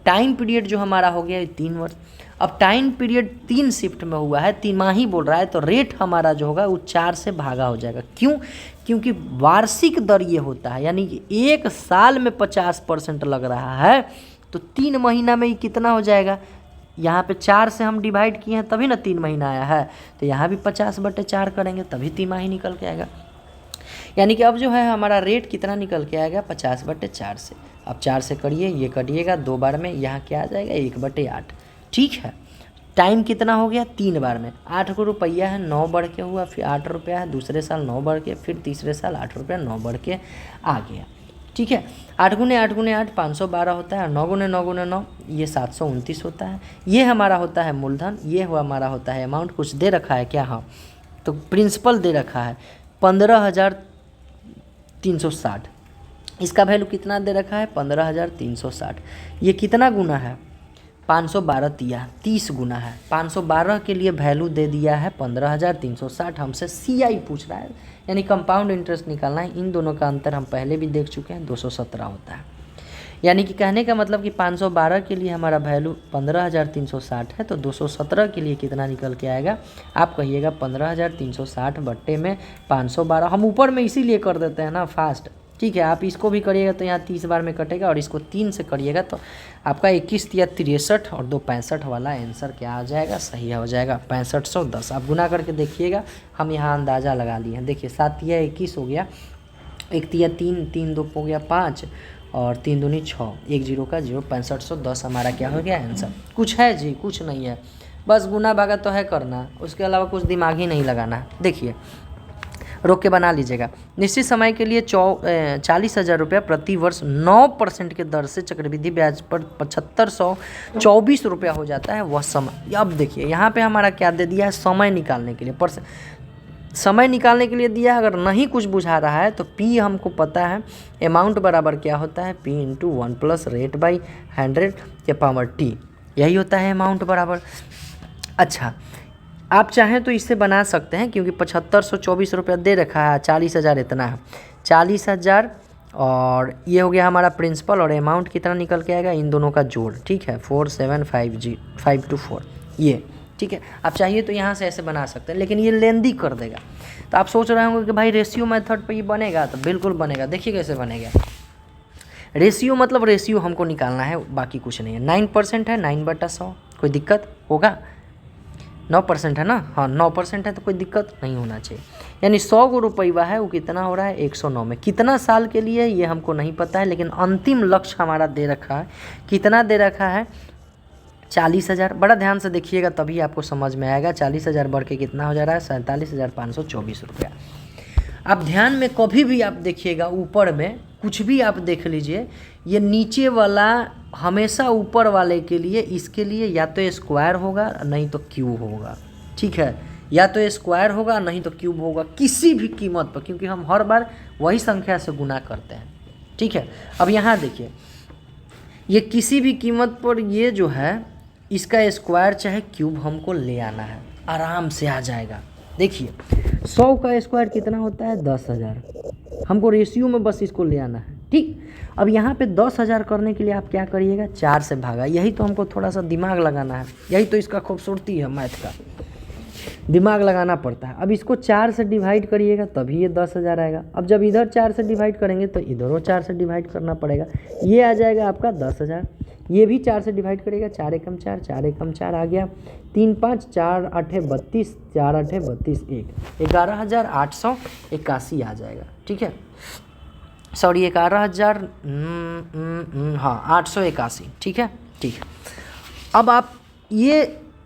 टाइम पीरियड जो हमारा हो गया 3 वर्ष। अब टाइम पीरियड 3 शिफ्ट में हुआ है, तिमाही बोल रहा है, तो रेट हमारा जो होगा वो 4 से भागा हो जाएगा। क्यों? क्योंकि वार्षिक दर ये होता है, यानी कि 1 साल में 50% लग रहा है तो 3 महीना में ही कितना हो जाएगा? यहाँ पे 4 से हम डिवाइड किए हैं तभी ना 3 महीना आया है, तो यहाँ भी 50/4 करेंगे तभी तिमाही निकल के आएगा। यानी कि अब जो है हमारा रेट कितना निकल के आएगा 50/4 से। अब 4 से करिए, ये करिएगा 2 बार में, यहाँ क्या आ जाएगा 1/8, ठीक है। टाइम कितना हो गया 3 बार में। 8 को रुपया है, 9 बढ़ के हुआ, फिर 8 रुपया है, दूसरे साल 9 बढ़ के, फिर तीसरे साल 8 रुपया 9 बढ़ के आ गया, ठीक है। 8 × 8 × 8 512 होता है, 9 × 9 × 9 ये 729 होता है। ये हमारा होता है मूलधन, ये हुआ हमारा होता है अमाउंट। कुछ दे रखा है क्या? हाँ, तो प्रिंसिपल दे रखा है 15,360। इसका वैल्यू कितना दे रखा है 15,360। ये कितना गुना है 512 दिया, 30 गुना है। 512 के लिए वैल्यू दे दिया है 15,360। हमसे CI पूछ रहा है, यानी कंपाउंड इंटरेस्ट निकालना है। इन दोनों का अंतर हम पहले भी देख चुके हैं, 217 होता है। यानी कि कहने का मतलब कि 512 के लिए हमारा वैल्यू 15,360 है, तो 217 के लिए कितना निकल के आएगा आप कहिएगा 15,360 बट्टे में 512। हम ऊपर में इसीलिए कर देते हैं ना फास्ट, ठीक है। आप इसको भी करिएगा तो यहाँ 30 बार में कटेगा, और इसको 3 से करिएगा तो आपका 21 या 63 और 2 65 वाला आंसर क्या आ जाएगा? सही हो जाएगा 6510। आप गुना करके देखिएगा, हम यहाँ अंदाज़ा लगा लिए हैं। देखिए 7 या 21 हो गया, 1 या 3, 3 2 हो गया 5 और 3 दूनी 6, 1 0 का 0, 6510 हमारा क्या हो गया आंसर। कुछ है जी? कुछ नहीं है, बस गुना भागा तो है करना, उसके अलावा कुछ दिमाग ही नहीं लगाना। देखिए रोक के बना लीजिएगा। निश्चित समय के लिए 40,000 रुपया प्रति वर्ष 9% के दर से चक्रवृद्धि ब्याज पर 7,524 रुपया हो जाता है वह समय। अब देखिए यहाँ पे हमारा क्या दे दिया है समय निकालने के लिए, समय निकालने के लिए दिया है। अगर नहीं कुछ बुझा रहा है तो P हमको पता है, अमाउंट बराबर क्या होता है P × 1 + रेट बाई 100 के पावर T, यही होता है अमाउंट बराबर। अच्छा, आप चाहें तो इससे बना सकते हैं, क्योंकि 7,524 रुपया दे रखा है, 40,000 इतना है, 40,000 और ये हो गया हमारा प्रिंसिपल, और अमाउंट कितना निकल के आएगा इन दोनों का जोड़, ठीक है 4,750,524 ये, ठीक है। आप चाहिए तो यहाँ से ऐसे बना सकते हैं, लेकिन ये लेंदी कर देगा। तो आप सोच रहे होंगे कि भाई रेशियो मेथड पर ये बनेगा, तो बिल्कुल बनेगा। देखिए कैसे बनेगा। रेशियो मतलब रेशियो हमको निकालना है, बाकी कुछ नहीं है। 9% है, 9/100, कोई दिक्कत होगा? 9% है ना, हाँ 9% है तो कोई दिक्कत नहीं होना चाहिए। यानी 100 गो रुपया है वो कितना हो रहा है 109 में। कितना साल के लिए ये हमको नहीं पता है, लेकिन अंतिम लक्ष्य हमारा दे रखा है। कितना दे रखा है 40,000। बड़ा ध्यान से देखिएगा तभी आपको समझ में आएगा। 40,000 बढ़ के कितना हो जा रहा है 47,524 रुपया। आप ध्यान में कभी भी आप देखिएगा ऊपर में कुछ भी आप देख लीजिए, ये नीचे वाला हमेशा ऊपर वाले के लिए इसके लिए या तो स्क्वायर होगा नहीं तो क्यूब होगा, ठीक है, या तो स्क्वायर होगा नहीं तो क्यूब होगा किसी भी कीमत पर, क्योंकि हम हर बार वही संख्या से गुना करते हैं, ठीक है। अब यहाँ देखिए ये किसी भी कीमत पर ये जो है इसका स्क्वायर चाहे क्यूब हमको ले आना है, आराम से आ जाएगा। देखिए 100 का स्क्वायर कितना होता है 10,000, हमको रेशियो में बस इसको ले आना है, ठीक। अब यहाँ पे 10,000 करने के लिए आप क्या करिएगा 4 से भागा, यही तो हमको थोड़ा सा दिमाग लगाना है, यही तो इसका खूबसूरती है मैथ का, दिमाग लगाना पड़ता है। अब इसको 4 से डिवाइड करिएगा तभी ये 10,000 आएगा। अब जब इधर 4 से डिवाइड करेंगे तो इधरों 4 से डिवाइड करना पड़ेगा, ये आ जाएगा आपका 10,000। ये भी 4 से डिवाइड करेगा, 4 एकम 4, 4 एकम 4 आ गया, 3 5 4 8 32, 4 8 32 1, 11,881 आ जाएगा, ठीक है। सॉरी 11,000 हाँ 881, ठीक है, ठीक है। अब आप ये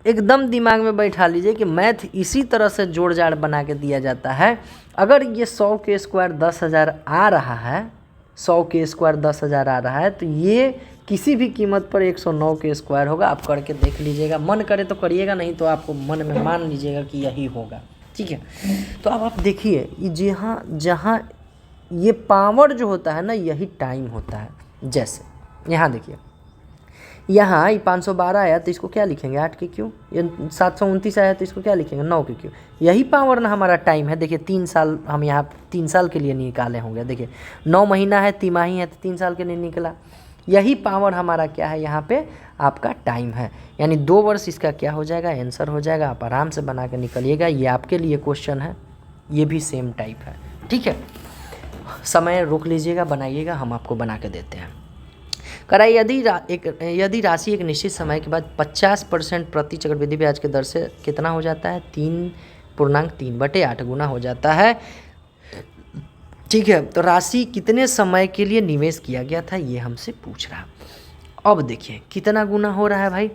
एकदम दिमाग में बैठा लीजिए कि मैथ इसी तरह से जोड़ जाड़ बना के दिया जाता है। अगर ये 100 के स्क्वायर 10,000 आ रहा है, 100 के स्क्वायर 10,000 आ रहा है, तो ये किसी भी कीमत पर 109 के स्क्वायर होगा। आप करके देख लीजिएगा, मन करे तो करिएगा, नहीं तो आपको मन में मान लीजिएगा कि यही होगा, ठीक है। तो अब आप देखिए जहाँ जहाँ ये पावर जो होता है ना यही टाइम होता है। जैसे यहाँ देखिए यहाँ ये 512 आया तो इसको क्या लिखेंगे 8 के क्यू, ये 729 आया तो इसको क्या लिखेंगे 9 के क्यू। यही पावर ना हमारा टाइम है। देखिए 3 साल हम यहाँ 3 साल के लिए निकाले होंगे। देखिए 9 महीना है, तिमाही है, तो 3 साल के लिए निकला। यही पावर हमारा क्या है यहाँ पे आपका टाइम है, यानी 2 वर्ष इसका क्या हो जाएगा आंसर हो जाएगा। आप आराम से बना के निकलिएगा, ये आपके लिए क्वेश्चन है, ये भी सेम टाइप है, ठीक है। समय रोक लीजिएगा, बनाइएगा, हम आपको बना के देते हैं। कराई यदि राशि एक निश्चित समय के बाद 50% प्रति चक्रवृद्धि ब्याज के दर से कितना हो जाता है 3.3/8 गुना हो जाता है, ठीक है। तो राशि कितने समय के लिए निवेश किया गया था ये हमसे पूछ रहा। अब देखिए कितना गुना हो रहा है भाई,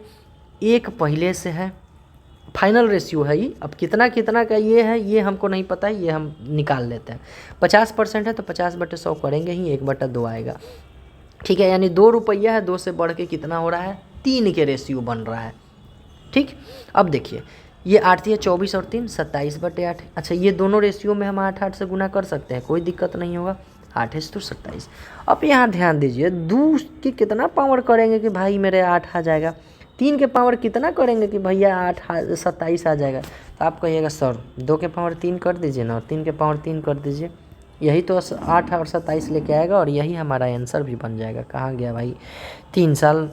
एक पहले से है, फाइनल रेशियो है ये। अब कितना कितना का ये है ये हमको नहीं पता है, ये हम निकाल लेते हैं। 50% है तो 50/100 करेंगे ही, 1/2 आएगा, ठीक है। यानी 2 रुपया है, 2 से बढ़ के कितना हो रहा है 3 के रेशियो बन रहा है, ठीक। अब देखिए ये 8 या 24 और 3 27/8। अच्छा ये दोनों रेशियो में हम 8 से गुना कर सकते हैं, कोई दिक्कत नहीं होगा। 8 तो 27। अब यहाँ ध्यान दीजिए 2 की कितना पावर करेंगे कि भाई मेरे 8 आ जाएगा, 3 के पावर कितना करेंगे कि भैया 8 27 आ जाएगा। तो आप कहिएगा सर 2 के पावर 3 कर दीजिए ना, और 3 के पावर 3 कर दीजिए, यही तो 8 और 27 लेके आएगा, और यही हमारा आंसर भी बन जाएगा। कहाँ गया भाई 3 साल,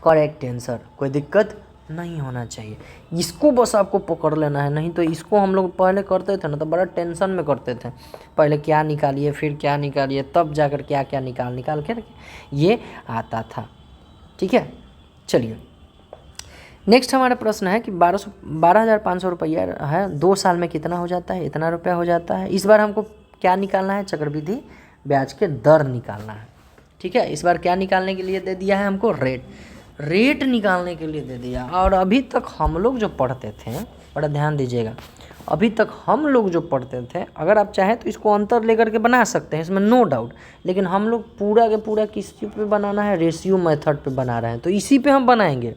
करेक्ट आंसर, कोई दिक्कत नहीं होना चाहिए। इसको बस आपको पकड़ लेना है, नहीं तो इसको हम लोग पहले करते थे ना तो बड़ा टेंशन में करते थे, पहले क्या निकालिए फिर क्या निकालिए, तब जाकर क्या क्या निकाल के ये आता था, ठीक है। चलिए नेक्स्ट हमारा प्रश्न है कि 12,500 रुपया है, 2 साल में कितना हो जाता है, इतना रुपया हो जाता है। इस बार हमको क्या निकालना है, चक्रवृद्धि ब्याज के दर निकालना है, ठीक है। इस बार क्या निकालने के लिए दे दिया है हमको, रेट निकालने के लिए दे दिया। और अभी तक हम लोग जो पढ़ते थे, बड़ा ध्यान दीजिएगा, अभी तक हम लोग जो पढ़ते थे, अगर आप चाहें तो इसको अंतर लेकर के बना सकते हैं, इसमें नो डाउट, लेकिन हम लोग पूरा के पूरा किस पे बनाना है, रेशियो मेथड पे बना रहे हैं, तो इसी पे हम बनाएंगे।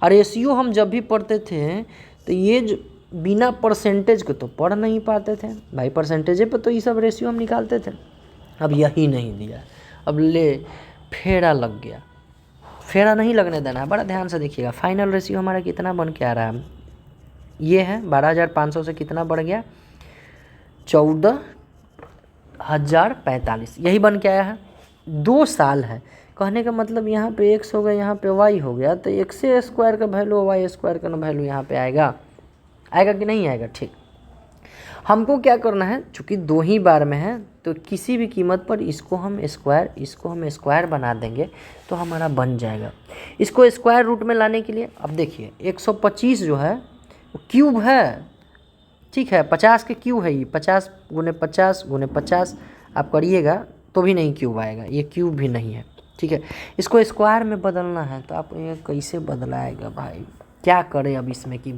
और रेशियो हम जब भी पढ़ते थे तो ये जो बिना परसेंटेज के तो पढ़ नहीं पाते थे भाई, परसेंटेज पे तो ये सब रेशियो हम निकालते थे। अब यही नहीं दिया, अब ले फेरा लग गया, फेरा नहीं लगने देना है, बड़ा ध्यान से देखिएगा। फाइनल रेशियो हमारा कितना बन के आ रहा है, ये है 12,500 से कितना बढ़ गया 14,045, यही बन के आया है। 2 साल है, कहने का मतलब यहाँ पे x हो गया, यहाँ पे y हो गया, तो x स्क्वायर का वैल्यू y स्क्वायर का वैल्यू यहाँ पे आएगा कि नहीं आएगा, ठीक। हमको क्या करना है, चूँकि 2 ही बार में है तो किसी भी कीमत पर इसको हम स्क्वायर बना देंगे तो हमारा बन जाएगा। इसको स्क्वायर रूट में लाने के लिए अब देखिए 125 जो है वो क्यूब है, ठीक है। 50 के क्यूब है ये, 50 गुने 50 गुने 50 आप करिएगा तो भी नहीं क्यूब आएगा, ये क्यूब भी नहीं है, ठीक है। इसको स्क्वायर में बदलना है तो आप ये कैसे बदलाएगा भाई, क्या करें अब इसमें कि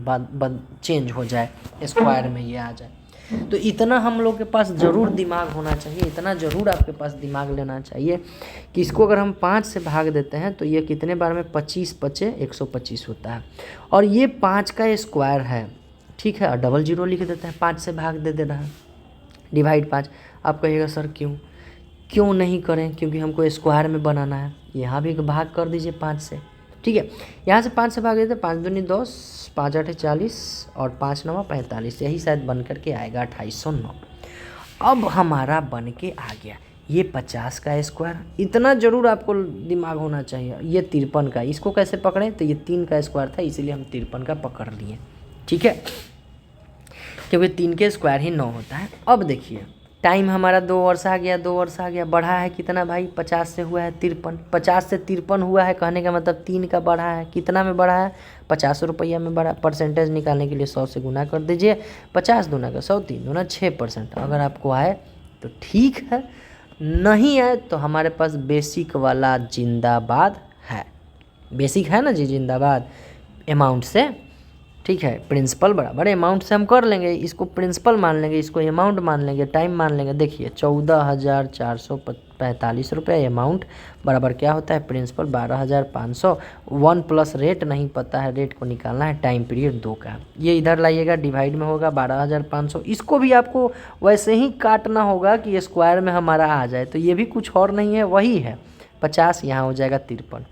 चेंज हो जाए, स्क्वायर में ये आ जाए। तो इतना हम लोग के पास ज़रूर दिमाग होना चाहिए, इतना ज़रूर आपके पास दिमाग लेना चाहिए कि इसको अगर हम 5 से भाग देते हैं तो ये कितने बार में 25 पचे 125 होता है, और ये 5 का स्क्वायर है, ठीक है। और डबल जीरो लिख देते हैं, 5 से भाग दे देना है, डिवाइड 5। आप कहिएगा सर क्यों नहीं करें, क्योंकि हमको स्क्वायर में बनाना है। यहाँ भी भाग कर दीजिए 5 से, ठीक है। यहाँ से 5 से भाग देते, 5 दूनी 10, 5 8 40 और 5 9 45, यही शायद बन करके आएगा 2809। अब हमारा बन के आ गया ये 50 का स्क्वायर, इतना ज़रूर आपको दिमाग होना चाहिए। ये 53 का, इसको कैसे पकड़ें, तो ये 3 का स्क्वायर था इसीलिए हम 53 का पकड़ लिए, ठीक है, क्योंकि 3 के स्क्वायर ही 9 होता है। अब देखिए टाइम हमारा 2 वर्ष आ गया, 2 वर्ष आ गया, बढ़ा है कितना भाई, 50 से हुआ है 53, 50 से 53 हुआ है, कहने का मतलब 3 का बढ़ा है, कितना में बढ़ा है, 50 रुपया में बढ़ा। परसेंटेज निकालने के लिए 100 से गुना कर दीजिए, 50 दूना का 100, 3 दूना 6%। अगर आपको आए तो ठीक है, नहीं आए तो हमारे पास बेसिक वाला जिंदाबाद है, बेसिक है ना जी, जिंदाबाद अमाउंट से, ठीक है। प्रिंसिपल बराबर अमाउंट से हम कर लेंगे, इसको प्रिंसिपल मान लेंगे, इसको अमाउंट मान लेंगे, टाइम मान लेंगे। देखिए 14,445 रुपये अमाउंट बराबर क्या होता है, प्रिंसिपल 12,500, 1 प्लस रेट नहीं पता है, रेट को निकालना है, टाइम पीरियड 2 का, ये इधर लाइएगा, डिवाइड में होगा 12,500। इसको भी आपको वैसे ही काटना होगा कि स्क्वायर में हमारा आ जाए, तो ये भी कुछ और नहीं है, वही है 50, यहाँ हो जाएगा 53।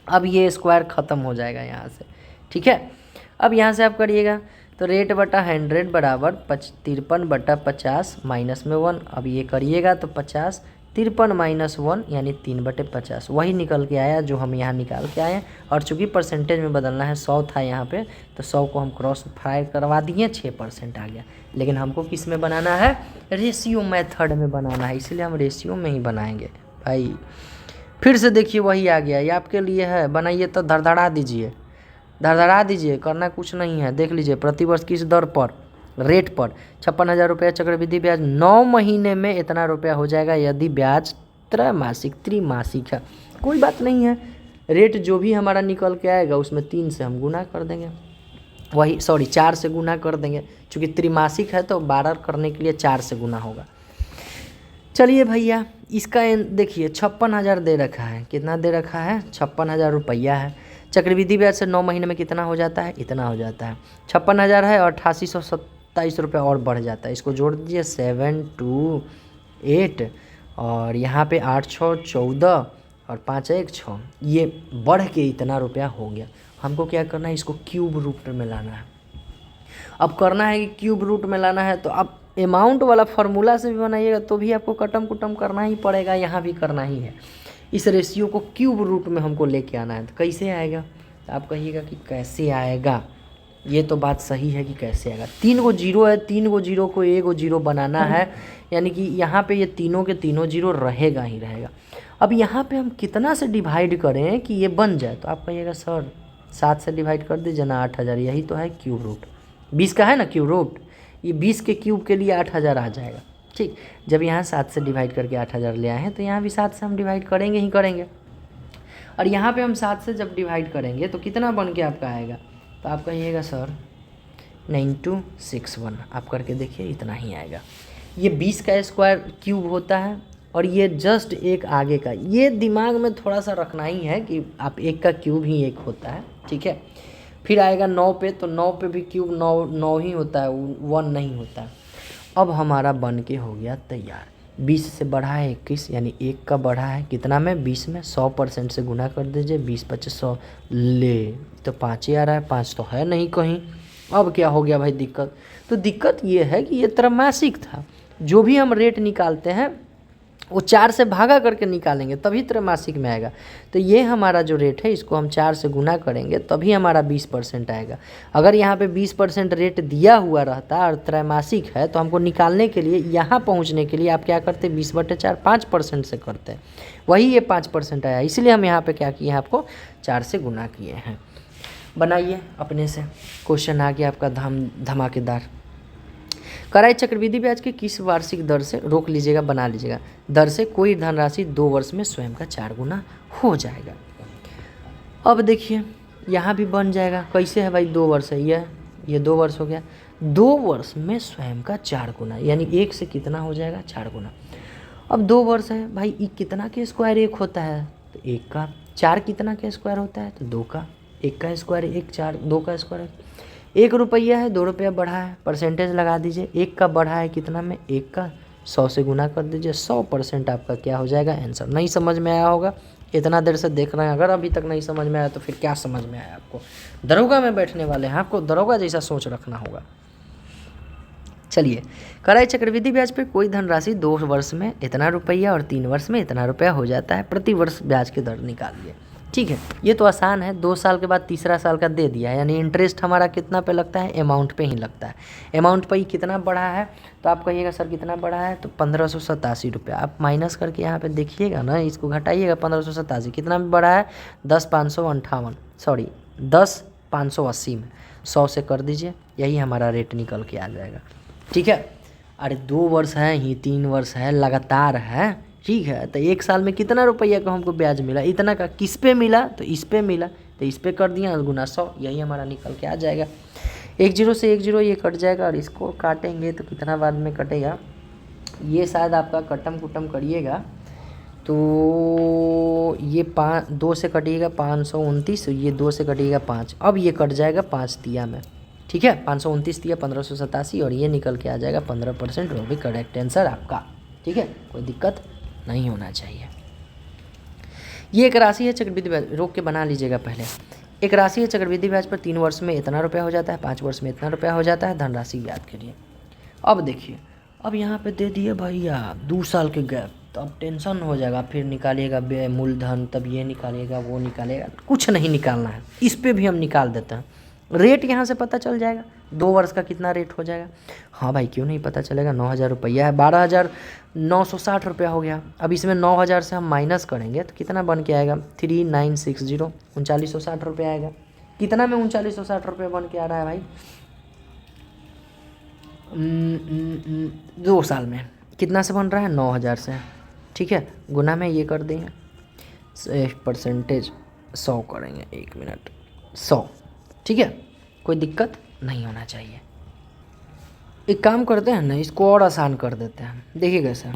अब ये स्क्वायर ख़त्म हो जाएगा यहाँ से, ठीक है। अब यहाँ से आप करिएगा तो रेट बटा 100 बराबर 53 बटा 50 माइनस में 1। अब ये करिएगा तो 50 53 माइनस 1 यानी 3/50, वही निकल के आया जो हम यहाँ निकाल के आए। और चूँकि परसेंटेज में बदलना है, 100 था यहाँ पे तो 100 को हम क्रॉस फ्राई करवा दिए, 6% आ गया। लेकिन हमको किस में बनाना है, रेशियो मेथड में बनाना है, इसलिए हम रेशियो में ही बनाएंगे भाई। फिर से देखिए वही आ गया, ये आपके लिए है, बनाइए तो धड़धड़ा दीजिए, धड़धड़ा दीजिए, करना कुछ नहीं है। देख लीजिए प्रतिवर्ष किस दर पर, रेट पर 56,000 रुपया चक्रवृद्धि ब्याज, 9 महीने में इतना रुपया हो जाएगा यदि ब्याज त्रैमासिक त्रिमासिक है, कोई बात नहीं है। रेट जो भी हमारा निकल के आएगा उसमें 3 से हम गुना कर देंगे, वही 4 से गुना कर देंगे, चूँकि त्रिमासिक है तो 12 करने के लिए 4 से गुना होगा। चलिए भैया इसका देखिए 56,000 दे रखा है, कितना दे रखा है, 56,000 रुपया है। चक्रवृद्धि ब्याज से 9 महीने में कितना हो जाता है, इतना हो जाता है। 56,000 है और 8827 रुपये और बढ़ जाता है, इसको जोड़ दीजिए 728 और यहाँ पे 8 6 14 और 5 1 6, ये बढ़ के इतना रुपया हो गया। हमको क्या करना है, इसको क्यूब रूट में लाना है। अब करना है कि क्यूब रूट में लाना है तो आप अमाउंट वाला फार्मूला से भी बनाइएगा तो भी आपको कटम कुटम करना ही पड़ेगा, यहाँ भी करना ही है। इस रेशियो को क्यूब रूट में हमको लेके आना है, तो कैसे आएगा, तो आप कहिएगा कि कैसे आएगा, ये तो बात सही है कि कैसे आएगा। 3 गो जीरो है, 3 गो जीरो को 1 गो जीरो बनाना है, यानी कि यहाँ पे ये तीनों के तीनों जीरो रहेगा ही रहेगा। अब यहाँ पे हम कितना से डिवाइड करें कि ये बन जाए, तो आप कहिएगा सर 7 से डिवाइड कर दीजिए ना, 8,000, यही तो है क्यूब रूट, 20 का है ना क्यूब रूट, ये 20 के क्यूब के लिए 8,000 आ जाएगा, ठीक। जब यहाँ 7 से डिवाइड करके 8,000 ले आए हैं तो यहाँ भी 7 से हम डिवाइड करेंगे ही करेंगे, और यहाँ पे हम 7 से जब डिवाइड करेंगे तो कितना बन के आपका आएगा, तो आप कहिएगा सर 9261, आप करके देखिए इतना ही आएगा। ये 20 का स्क्वायर क्यूब होता है और ये जस्ट एक आगे का, ये दिमाग में थोड़ा सा रखना ही है कि आप एक का क्यूब ही एक होता है, ठीक है। फिर आएगा 9 पे, तो 9 पे भी क्यूब 9 ही होता है, 1 नहीं होता है। अब हमारा बन के हो गया तैयार। 20 से बढ़ा है 21, यानी 1 का बढ़ा है कितना में, 20 में, 100% से गुना कर दीजिए, 20 25 100 ले तो 5 ही आ रहा है, 5 तो है नहीं कहीं। अब क्या हो गया भाई दिक्कत, तो दिक्कत ये है कि ये त्रैमासिक था, जो भी हम रेट निकालते हैं वो 4 से भागा करके निकालेंगे तभी त्रैमासिक में आएगा। तो ये हमारा जो रेट है इसको हम 4 से गुना करेंगे तभी हमारा 20% आएगा। अगर यहाँ पे 20% रेट दिया हुआ रहता और त्रैमासिक है तो हमको निकालने के लिए, यहाँ पहुँचने के लिए आप क्या करते, 20/4 5% से करते, वही ये 5% आया, इसलिए हम यहाँ पर क्या किए हैं, आपको 4 से गुना किए हैं। बनाइए अपने से, क्वेश्चन आ गया आपका धमाकेदार। कराए चक्रवृद्धि ब्याज के किस वार्षिक दर से, रोक लीजिएगा बना लीजिएगा, दर से कोई धनराशि 2 वर्ष में स्वयं का 4 गुना हो जाएगा। अब देखिए यहाँ भी बन जाएगा, कैसे है भाई, 2 वर्ष है, ये 2 वर्ष हो गया, 2 वर्ष में स्वयं का 4 गुना, यानी 1 से कितना हो जाएगा 4 गुना। अब 2 वर्ष है भाई, कितना के स्क्वायर 1 होता है, तो 1 का, 4 कितना के स्क्वायर होता है, तो 2 का, 1 का स्क्वायर 1, 4, 2 का स्क्वायर 1 रुपया है, 2 रुपया बढ़ा है, परसेंटेज लगा दीजिए, 1 का बढ़ा है कितना में, 1 का 100 से गुना कर दीजिए, 100% आपका क्या हो जाएगा आंसर। नहीं समझ में आया होगा, इतना देर से देख रहे हैं, अगर अभी तक नहीं समझ में आया तो फिर क्या समझ में आया आपको। दरोगा में बैठने वाले हैं, आपको दरोगा जैसा सोच रखना होगा। चलिए, कराए चक्रवृद्धि ब्याज पे कोई धनराशि 2 वर्ष में इतना रुपया और 3 वर्ष में इतना रुपया हो जाता है, प्रति वर्ष ब्याज की दर निकालिए। ठीक है, ये तो आसान है, 2 साल के बाद तीसरा साल का दे दिया है, यानी इंटरेस्ट हमारा कितना पे लगता है, अमाउंट पे ही लगता है। अमाउंट पे ही कितना बढ़ा है, तो आप कहिएगा सर कितना बढ़ा है, तो 1587 रुपया। आप माइनस करके यहाँ पे देखिएगा ना, इसको घटाइएगा, 1587 कितना में बढ़ा है, 10,580 में 100 से कर दीजिए, यही हमारा रेट निकल के आ जाएगा। ठीक है, अरे 2 वर्ष है ही, 3 वर्ष है, लगातार है, ठीक है, तो 1 साल में कितना रुपया का हमको ब्याज मिला, इतना का, किस पे मिला, तो इस पे मिला, तो इस पे कर दिया गुना 100, यही हमारा निकल के आ जाएगा। 1 0 से 1 0 ये कट जाएगा, और इसको काटेंगे तो कितना बाद में कटेगा, ये शायद आपका कटम कुटम करिएगा तो ये 2 से कटिएगा 529, ये 2 से कटिएगा 5, अब ये कट जाएगा 5 तिया में। ठीक है, 529 तिया 1587, और ये निकल के आ जाएगा 15%, वो भी करेक्ट आंसर आपका। ठीक है, कोई दिक्कत नहीं होना चाहिए। ये एक राशि है चक्रवृद्धि ब्याज, रोक के बना लीजिएगा पहले। एक राशि है चक्रवृद्धि ब्याज पर 3 वर्ष में इतना रुपया हो जाता है, 5 वर्ष में इतना रुपया हो जाता है, धनराशि याद करिए। अब देखिए, अब यहाँ पे दे दिए भैया 2 साल के गैप, तो अब टेंशन हो जाएगा, फिर निकालिएगा मूलधन, तब ये निकालिएगा वो निकालिएगा, कुछ नहीं निकालना है, इस पर भी हम निकाल देते हैं। रेट यहाँ से पता चल जाएगा, 2 वर्ष का कितना रेट हो जाएगा। हाँ भाई, क्यों नहीं पता चलेगा, 9,000 रुपया है, 12,960 रुपया हो गया। अब इसमें 9,000 से हम माइनस करेंगे तो कितना बन के आएगा, 3960, 3960 रुपया आएगा। कितना में 3960 रुपया बन के आ रहा है भाई, 2 साल में कितना से बन रहा है, 9,000 से। ठीक है, गुना में ये कर देंगे, परसेंटेज 100 करेंगे, 1 मिनट 100। ठीक है, कोई दिक्कत नहीं होना चाहिए। एक काम करते हैं ना, इसको और आसान कर देते हैं, देखिए कैसे।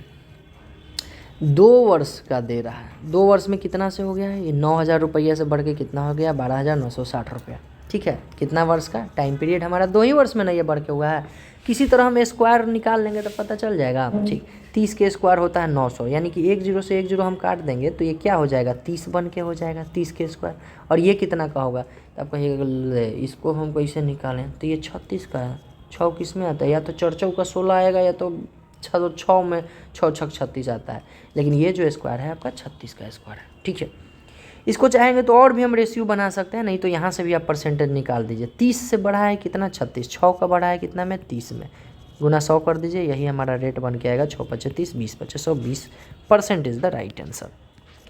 2 वर्ष का दे रहा है, 2 वर्ष में कितना से हो गया है, ये 9,000 रुपया से बढ़ के कितना हो गया, 12,960 रुपया। ठीक है, कितना वर्ष का टाइम पीरियड हमारा, 2 ही वर्ष में नहीं ये बढ़ के हुआ है। किसी तरह हम स्क्वायर निकाल लेंगे तो पता चल जाएगा। ठीक, 30 के स्क्वायर होता है 900, यानी कि 1 0 से 1 0 हम काट देंगे तो ये क्या हो जाएगा, 30 बन के हो जाएगा, 30 के स्क्वायर। और ये कितना का होगा, तो आप कहिएगा इसको हम कैसे निकालें, तो ये 36 का है। 6 किस में आता है, या तो 4 का 16 आएगा, या तो 6 में 6 6 36 आता है, लेकिन ये जो स्क्वायर है आपका 36 का स्क्वायर है। ठीक है, इसको चाहेंगे तो और भी हम रेशियो बना सकते हैं, नहीं तो यहाँ से भी आप परसेंटेज निकाल दीजिए। 30 से बढ़ा है कितना, 36, 6 का बढ़ा है कितना में, 30 में, गुना 100 कर दीजिए, यही हमारा रेट बन के आएगा। 6 5 30, 20 5 120% इज़ द राइट आंसर।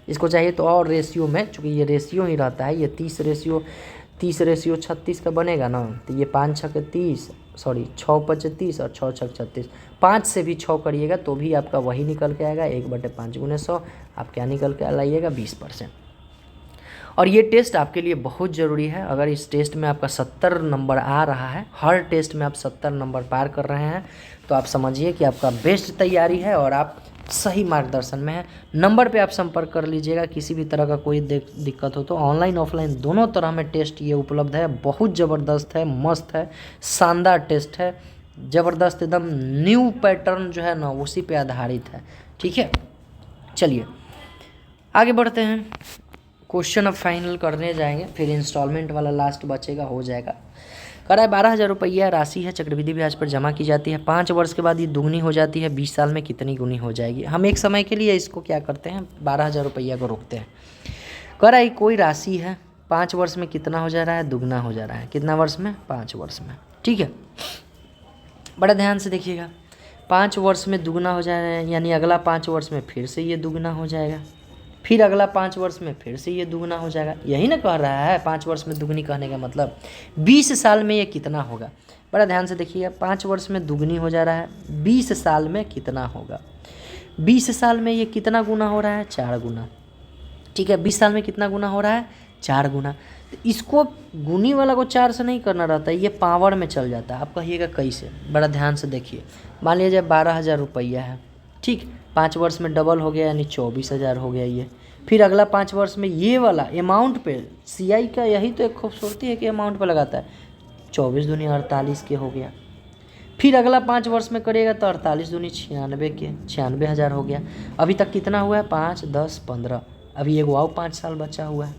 इसको चाहिए तो और रेशियो में, चूँकि ये रेशियो ही रहता है, ये 30 रेशियो 36 का बनेगा ना, तो ये 5 6 30, 6 5 30 और 6 6 36, 5 से भी 6 करिएगा तो भी आपका वही निकल के आएगा, 1/5 गुने 100, आप क्या निकल के लाइएगा, 20%। और ये टेस्ट आपके लिए बहुत ज़रूरी है। अगर इस टेस्ट में आपका 70 नंबर आ रहा है, हर टेस्ट में आप 70 नंबर पार कर रहे हैं, तो आप समझिए कि आपका बेस्ट तैयारी है और आप सही मार्गदर्शन में हैं। नंबर पे आप संपर्क कर लीजिएगा, किसी भी तरह का कोई दिक्कत हो तो। ऑनलाइन ऑफलाइन दोनों तरह में टेस्ट ये उपलब्ध है, बहुत ज़बरदस्त है, मस्त है, शानदार टेस्ट है, ज़बरदस्त, एकदम न्यू पैटर्न जो है ना उसी पे आधारित है। ठीक है, चलिए आगे बढ़ते हैं। क्वेश्चन अब फाइनल करने जाएंगे, फिर इंस्टॉलमेंट वाला लास्ट बचेगा, हो जाएगा। कराए 12,000 रुपया राशि है, चक्रवृद्धि ब्याज पर जमा की जाती है, 5 वर्ष के बाद ये दुगनी हो जाती है, 20 साल में कितनी गुनी हो जाएगी। हम एक समय के लिए इसको क्या करते हैं, 12,000 रुपया को रोकते हैं। कराए कोई राशि है, 5 वर्ष में कितना हो जा रहा है, दुगना हो जा रहा है, कितना वर्ष में, 5 वर्ष में। ठीक है, बड़ा ध्यान से देखिएगा, 5 वर्ष में दुगना हो जा रहा है, यानी अगला 5 वर्ष में फिर से ये दुगना हो जाएगा। फिर अगला 5 वर्ष में फिर से ये दुगना हो जाएगा। यही ना कह रहा है 5 वर्ष में दुगनी कहने का मतलब 20 साल में ये कितना होगा। बड़ा ध्यान से देखिएगा, 5 वर्ष में दुगनी हो जा रहा है, 20 साल में कितना होगा। 20 साल में ये कितना गुना हो रहा है, 4 गुना। ठीक है, 20 साल में कितना गुना हो रहा है, 4 गुना। तो इसको गुनी वाला को 4 से नहीं करना रहता है, ये पावर में चल जाता है। आप कहिएगा कैसे, बड़ा ध्यान से देखिए। मान लीजिए 12,000 रुपया है, ठीक, 5 वर्ष में डबल हो गया यानी 24,000 हो गया ये। फिर अगला 5 वर्ष में ये वाला अमाउंट पे, CI का यही तो एक खूबसूरती है कि अमाउंट पे लगाता है। 24 दूनी 48 के हो गया। फिर अगला 5 वर्ष में करिएगा तो 48 दूनी 96 के, 96,000 हो गया। अभी तक कितना हुआ है, 5, 10, 15। अभी एक वाव 5 साल बचा हुआ है।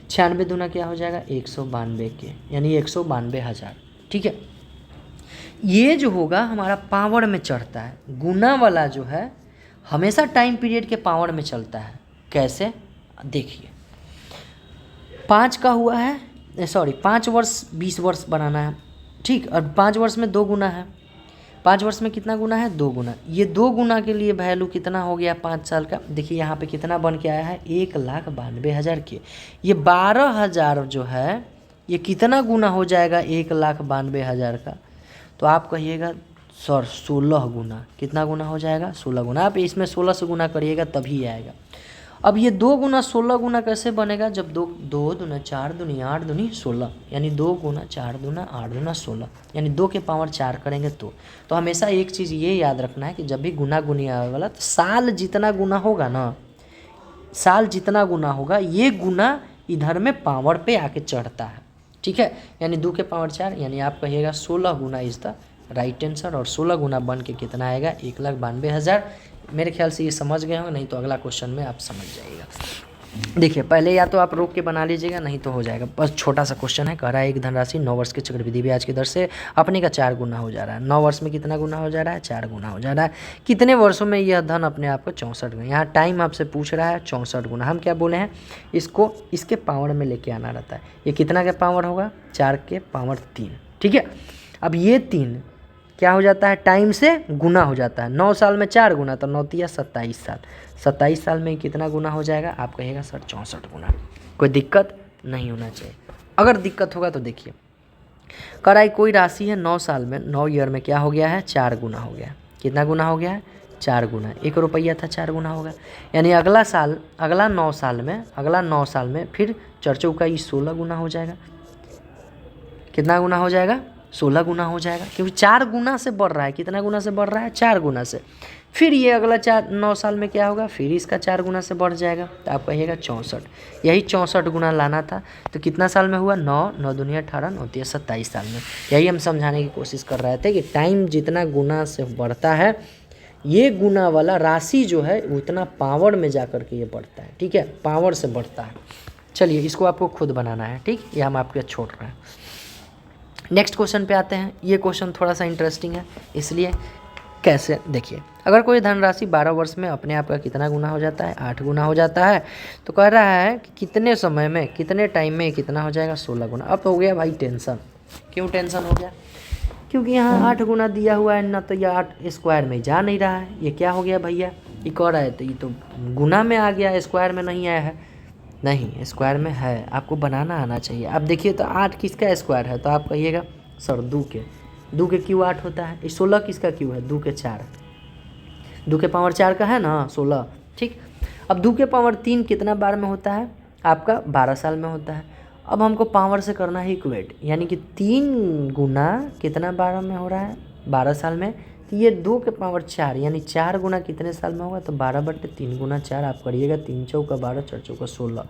96 दूना क्या हो जाएगा, 192 के, यानी 192,000। ठीक है, ये जो होगा हमारा पावर में चढ़ता है। गुना वाला जो है हमेशा टाइम पीरियड के पावर में चलता है। कैसे, देखिए 5 का हुआ है, सॉरी 5 वर्ष 20 वर्ष बनाना है, ठीक, और 5 वर्ष में 2 गुना है। 5 वर्ष में कितना गुना है, 2 गुना। ये 2 गुना के लिए वैल्यू कितना हो गया 5 साल का। देखिए यहाँ पे कितना बन के आया है, 1,92,000 के। ये 12,000 जो है ये कितना गुना हो जाएगा 1,92,000 का। तो आप कहिएगा सर 16 गुना। कितना गुना हो जाएगा, 16 गुना। आप इसमें 16 से गुना करिएगा तभी आएगा। अब ये 2 गुना 16 गुना कैसे बनेगा, जब 2 दूना 4 दूनी 8 दूनी 16, यानी 2 गुना 4 दूना 8 दूना 16, यानी 2 के पावर 4 करेंगे तो हमेशा एक चीज़ ये याद रखना है कि जब भी गुना गुनी आने वाला तो साल जितना गुना होगा ना, साल जितना गुना होगा ये गुना इधर में पावर पे आके चढ़ता है। ठीक है, यानी 2 के पावर 4, यानी आप कहिएगा 16 गुना इज द राइट आंसर। और 16 गुना बन के कितना आएगा, 1,92,000। मेरे ख्याल से ये समझ गए होंगे, नहीं तो अगला क्वेश्चन में आप समझ जाइएगा। देखिए पहले या तो आप रोक के बना लीजिएगा, नहीं तो हो जाएगा। बस छोटा सा क्वेश्चन है, कह रहा है एक धनराशि 9 वर्ष के चक्रवृद्धि ब्याज की दर से अपने का 4 गुना हो जा रहा है। 9 वर्ष में कितना गुना हो जा रहा है, 4 गुना हो जा रहा है। कितने वर्षों में यह धन अपने आप को 64 गुना, यहाँ टाइम आपसे पूछ रहा है 64 गुना। हम क्या बोले हैं, इसको इसके पावर में लेके आना रहता है। ये कितना का पावर होगा, 4 के पावर 3। ठीक है, अब ये 3 क्या हो जाता है, टाइम से गुना हो जाता है। 9 साल में 4 गुना, तो 9 तिया 27 साल। 27 साल में कितना गुना हो जाएगा, आप कहिएगा सर 64 गुना। कोई दिक्कत नहीं होना चाहिए। अगर दिक्कत होगा तो देखिए, कराई कोई राशि है 9 साल में, 9 ईयर में क्या हो गया है, 4 गुना हो गया। कितना गुना हो गया है, 4 गुना। 1 रुपया था, 4 गुना हो गया। यानी अगला 9 साल में फिर चर्चों का ये 16 गुना हो जाएगा। कितना गुना हो जाएगा, 16 गुना हो जाएगा, क्योंकि 4 गुना से बढ़ रहा है। कितना गुना से बढ़ रहा है, 4 गुना से। फिर ये अगला 9 साल में क्या होगा, फिर इसका 4 गुना से बढ़ जाएगा, तो आप कहिएगा 64। यही 64 गुना लाना था। तो कितना साल में हुआ, 9 दूनी 18, 9 तिया 27 साल में। यही हम समझाने की कोशिश कर रहे थे कि टाइम जितना गुना से बढ़ता है, ये गुना वाला राशि जो है उतना पावर में जा कर के ये बढ़ता है। ठीक है, पावर से बढ़ता है। चलिए इसको आपको खुद बनाना है, ठीक, ये हम आपके छोड़ रहे हैं। नेक्स्ट क्वेश्चन पे आते हैं। ये क्वेश्चन थोड़ा सा इंटरेस्टिंग है, इसलिए कैसे, देखिए अगर कोई धनराशि 12 वर्ष में अपने आप का कितना गुना हो जाता है, 8 गुना हो जाता है, तो कह रहा है कि कितने समय में, कितने टाइम में कितना हो जाएगा, 16 गुना। अब हो गया भाई टेंशन। क्यों टेंशन हो गया, क्योंकि यहाँ 8 गुना दिया हुआ है ना, तो ये 8 स्क्वायर में जा नहीं रहा है। ये क्या हो गया भैया, ये कह रहा है तो ये तो गुना में आ गया, स्क्वायर में नहीं आया है। नहीं, स्क्वायर में है, आपको बनाना आना चाहिए। अब देखिए तो 8 किसका स्क्वायर है, तो आप कहिएगा सर 2 के क्यों 8 होता है। 16 किसका क्यों है, 2 के 4, 2 के पावर 4 का है ना 16। ठीक, अब 2 के पावर 3 कितना बार में होता है, आपका 12 साल में होता है। अब हमको पावर से करना है इक्वेट, यानी कि 3 गुना कितना बार में हो रहा है, 12 साल में। तो ये 2 के पावर 4, यानी 4 गुना कितने साल में होगा, तो 12/3 गुना 4 आप करिएगा। 3 चौका 12, 4 चौका 16,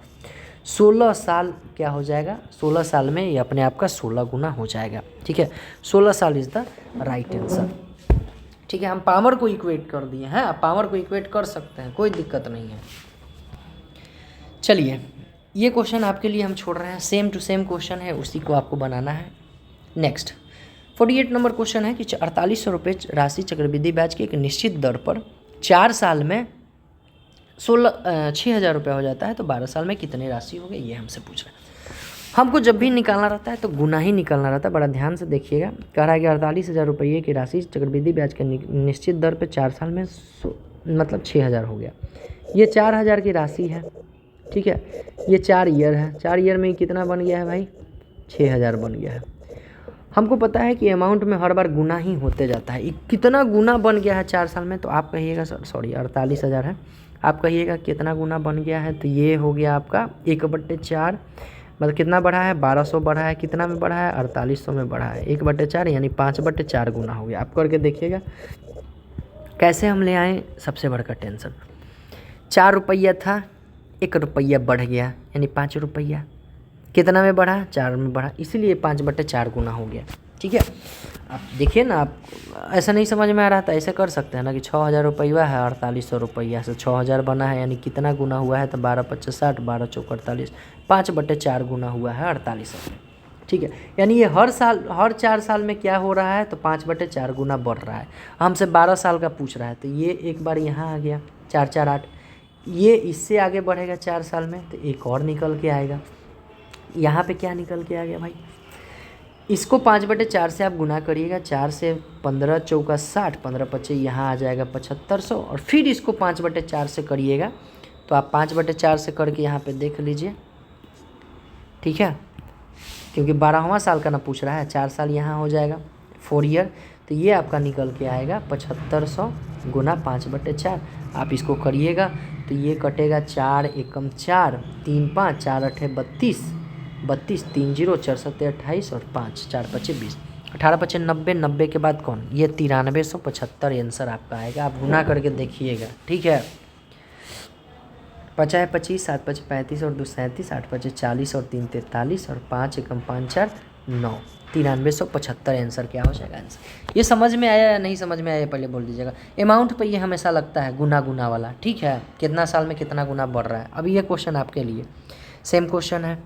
16 साल क्या हो जाएगा, 16 साल में ये अपने आप का 16 गुना हो जाएगा। ठीक है, 16 साल इज़ द राइट आंसर। ठीक है, हम पावर को इक्वेट कर दिए हैं, आप पावर को इक्वेट कर सकते हैं, कोई दिक्कत नहीं है। चलिए ये क्वेश्चन आपके लिए हम छोड़ रहे हैं, सेम टू सेम क्वेश्चन है, उसी को आपको बनाना है। नेक्स्ट 48 नंबर क्वेश्चन है कि 4800 रुपये राशि चक्रवृद्धि ब्याज की एक निश्चित दर पर 4 साल में 6,000 रुपया हो जाता है, तो 12 साल में कितनी राशि हो गई, ये हमसे पूछ रहे हैं। हमको जब भी निकालना रहता है तो गुना ही निकालना रहता है। बड़ा ध्यान से देखिएगा, कह रहा है कि 48,000 रुपये की राशि चक्रवृद्धि ब्याज के निश्चित दर पर 4 साल में मतलब 6,000 हो गया। ये 4000 की राशि है, ठीक है। ये 4 ईयर है, 4 ईयर में कितना बन गया है भाई, 6000 बन गया है। हमको पता है कि अमाउंट में हर बार गुना ही होते जाता है। कितना गुना बन गया है 4 साल में, तो आप कहिएगा सॉरी 48,000 है, आप कहिएगा कितना गुना बन गया है, तो ये हो गया आपका 1/4, मतलब कितना बढ़ा है, 1200 बढ़ा है, कितना में बढ़ा है, 4800 में बढ़ा है, 1/4 यानी 5/4 गुना हो गया। आप करके देखिएगा कैसे हम ले आए। सबसे बड़का टेंशन, 4 रुपया था, 1 रुपया बढ़ गया यानी 5 रुपया, कितना में बढ़ा, 4 में बढ़ा, इसीलिए 5/4 गुना हो गया, ठीक है। आप देखिए ना, आप ऐसा नहीं समझ में आ रहा था, ऐसे कर सकते हैं ना कि 6000 रुपया है, 4800 रुपया से 6000 बना है, यानी कितना गुना हुआ है, तो 12×5 = 60, 12×4 = 48, 5/4 गुना हुआ है 4800, ठीक है। यानी ये हर साल, हर 4 साल में क्या हो रहा है, तो 5/4 गुना बढ़ रहा है। हमसे 12 साल का पूछ रहा है, तो ये एक बार यहाँ आ गया 4 4 8, ये इससे आगे बढ़ेगा 4 साल में, तो एक और निकल के आएगा। यहाँ पे क्या निकल के आ गया भाई, इसको 5/4 से आप गुना करिएगा, 4 से 15 चौका 60, 15×5 यहाँ आ जाएगा 7500, और फिर इसको 5/4 से करिएगा, तो आप 5/4 से करके यहाँ पे देख लीजिए, ठीक है, क्योंकि 12वां साल का ना पूछ रहा है, 4 साल यहाँ हो जाएगा 4 ईयर, तो ये आपका निकल के आएगा 7500 गुना 5/4। आप इसको करिएगा तो ये कटेगा 4 एकम 4, 3 5, 4 8 32, 32 3 0 4 7 28 और 5 4 5 20, 18 5 90, 90 के बाद कौन, ये 9375 आंसर आपका आएगा। आप गुना करके देखिएगा, ठीक है। 5 25, 7 5 35 और 2 37, 8 5 40 और 3 43 और 5 एकम 5 4 9, 9375 आंसर क्या हो जाएगा आंसर। ये समझ में आया या नहीं समझ में आया पहले बोल दीजिएगा। अमाउंट पे ये हमेशा लगता है गुना गुना वाला, ठीक है, कितना साल में कितना गुना बढ़ रहा है। अभी ये क्वेश्चन आपके लिए सेम क्वेश्चन है,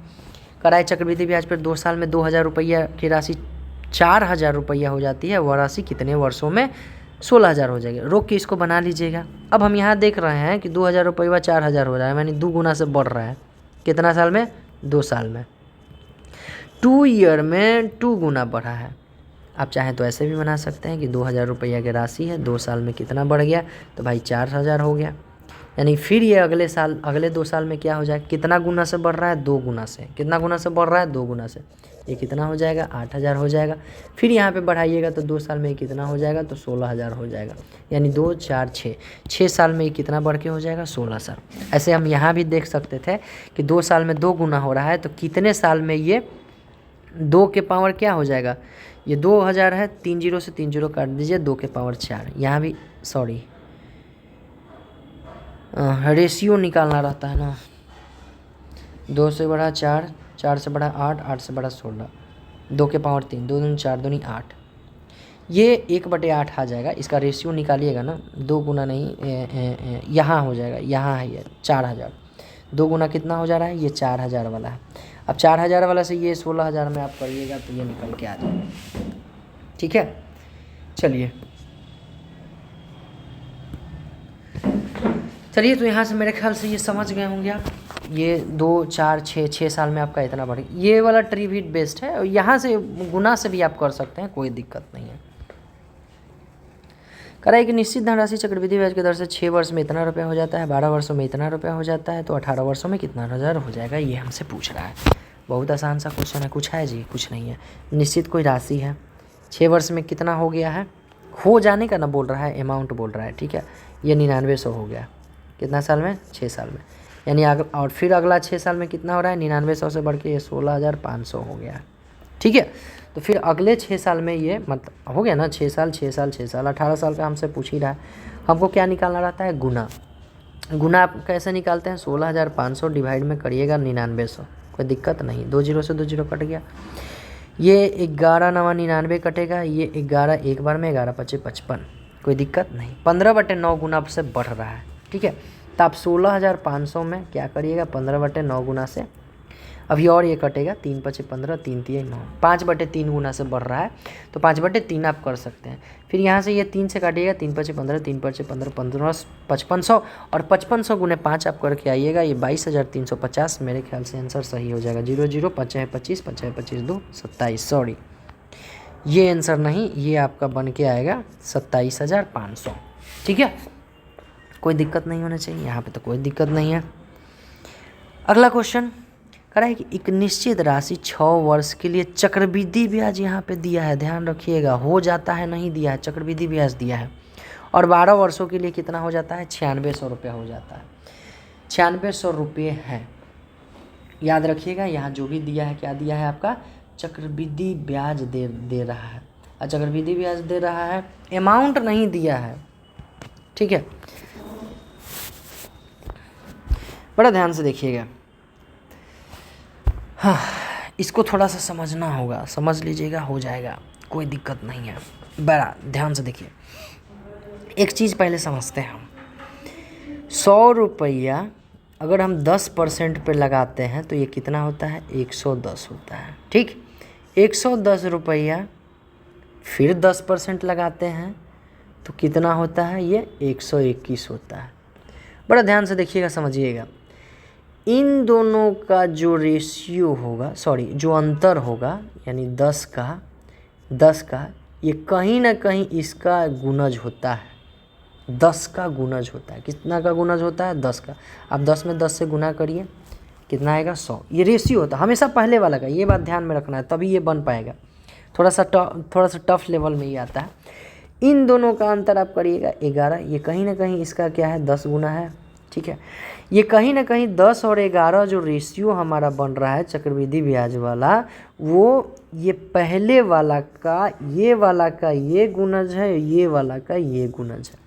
कराए चक्रवृद्धि ब्याज पर 2 साल में 2000 रुपया की राशि 4000 रुपया हो जाती है, वह राशि कितने वर्षों में 16000 हो जाएगी। रोक के इसको बना लीजिएगा। अब हम यहाँ देख रहे हैं कि 2000 रुपया 4000 हो रहा है, यानी 2 गुना से बढ़ रहा है, कितना साल में, 2 साल में, 2 ईयर में 2 गुना बढ़ा है। आप चाहें तो ऐसे भी बना सकते हैं कि 2000 रुपया की राशि है, 2 साल में कितना बढ़ गया, तो भाई 4000 हो गया, यानी फिर ये अगले साल, अगले 2 साल में क्या हो जाएगा, कितना गुना से बढ़ रहा है, 2 गुना से, कितना गुना से बढ़ रहा है, 2 गुना से, ये कितना हो जाएगा, 8000 हो जाएगा। फिर यहाँ पे बढ़ाइएगा तो 2 साल में ये कितना हो जाएगा, तो 16000 हो जाएगा, यानी 2 4 6, 6 साल में ये कितना बढ़ के हो जाएगा, 16 साल। ऐसे हम यहाँ भी देख सकते थे कि 2 साल में 2 गुना हो रहा है, तो कितने साल में ये 2 के पावर क्या हो जाएगा, ये 2000 है, 3 0 से 3 0 काट दीजिए, 2 के पावर 4, यहाँ भी सॉरी रेशियो निकालना रहता है ना, 2 से बढ़ा 4, 4 से बढ़ा 8, 8 से बढ़ा 16, 2 के पावर 3, 2 दूनी 4 दूनी 8, ये 1/8 आ जाएगा। इसका रेशियो निकालिएगा ना, 2 गुना नहीं, यहाँ हो जाएगा, यहाँ है ये 4000, 2 गुना कितना हो जा रहा है, ये 4000 वाला है। अब 4000 वाला से ये 16000 में आप करिएगा तो ये निकल के आ जाएगा, ठीक है। चलिए तो यहाँ से मेरे ख्याल से ये समझ गए होंगे आप, ये 2 4 6 साल में आपका इतना बढ़ेगा। ये वाला ट्री भी बेस्ट है, और यहाँ से गुना से भी आप कर सकते हैं, कोई दिक्कत नहीं है। कराए कि निश्चित धनराशि चक्रवृद्धि ब्याज की दर से 6 वर्ष में इतना रुपया हो जाता है, 12 वर्षों में इतना रुपया हो जाता है, तो 18 वर्षों में कितना हजार हो जाएगा, ये हमसे पूछ रहा है। बहुत आसान सा क्वेश्चन है, कुछ है जी, कुछ नहीं है। निश्चित कोई राशि है, 6 वर्ष में कितना हो गया है, हो जाने का ना बोल रहा है, अमाउंट बोल रहा है, ठीक है। ये 9900 हो गया, कितना साल में, 6 साल में, यानी और फिर अगला 6 साल में कितना हो रहा है, 9900 से बढ़ के ये 16500 हो गया, ठीक है। तो फिर अगले 6 साल में ये मतलब हो गया ना, 6 साल 6 साल 6 साल, 18 साल का हमसे पूछ ही रहा है। हमको क्या निकालना रहता है, गुना। गुना आप कैसे निकालते हैं, 16500 डिवाइड में करिएगा 9900, कोई दिक्कत नहीं, 2 0 से 2 0 कट गया, ये 11 9 99 कटेगा, ये 11 एक बार में, 11 5 55, कोई दिक्कत नहीं, 15/9 गुना से बढ़ रहा है, ठीक है। तो आप 16500 में क्या करिएगा, 15/9 गुना से, अभी और ये कटेगा, 3 5 15, 3 3 9, 5/3 गुना से बढ़ रहा है, तो 5/3 आप कर सकते हैं। फिर यहाँ से ये 3 से काटिएगा, 3 5 15, 3 5 15, 15 5500, और 5500 गुने 5 आप करके आइएगा, ये 22350 मेरे ख्याल से आंसर सही हो जाएगा। 0 0 5 है 25, 5 है 25, 2 27, सॉरी ये आंसर नहीं, ये आपका बन के आएगा 27500, ठीक है। कोई दिक्कत नहीं होना चाहिए, यहाँ पे तो कोई दिक्कत नहीं है। अगला क्वेश्चन कह रहा है कि एक निश्चित राशि 6 वर्ष के लिए चक्रवृद्धि ब्याज यहाँ पे दिया है, ध्यान रखिएगा, हो जाता है नहीं दिया है, चक्रवृद्धि ब्याज दिया है, और 12 वर्षों के लिए कितना हो जाता है, 9600 रुपया हो जाता है। 9600 रुपये है, याद रखिएगा। यहाँ जो भी दिया है, क्या दिया है आपका, चक्रवृद्धि ब्याज दे रहा है, और चक्रवृद्धि ब्याज दे रहा है, अमाउंट नहीं दिया है, ठीक है। बड़ा ध्यान से देखिएगा, हाँ, इसको थोड़ा सा समझना होगा, समझ लीजिएगा, हो जाएगा, कोई दिक्कत नहीं है। बड़ा ध्यान से देखिए, एक चीज़ पहले समझते हैं हम। 100 रुपया अगर हम 10% पे लगाते हैं तो ये कितना होता है, 110 होता है, ठीक। 110 रुपया फिर 10% लगाते हैं तो कितना होता है, ये 121 होता है। बड़ा ध्यान से देखिएगा, समझिएगा, इन दोनों का जो रेशियो होगा, जो अंतर होगा, यानी 10 का ये कहीं ना कहीं इसका गुणज होता है, 10 का गुणज होता है। कितना का गुणज होता है, 10 का। आप 10 में 10 से गुना करिए, कितना आएगा, 100। ये रेशियो होता है हमेशा पहले वाला का, ये बात ध्यान में रखना है, तभी ये बन पाएगा। थोड़ा सा टफ लेवल में ही आता है। इन दोनों का अंतर आप करिएगा 11, ये कहीं ना कहीं इसका क्या है, 10 गुना है, ठीक है। ये कहीं ना कहीं 10 और 11 जो रेशियो हमारा बन रहा है चक्रवृद्धि ब्याज वाला, वो ये पहले वाला का ये गुणज है, ये वाला का ये गुणज है,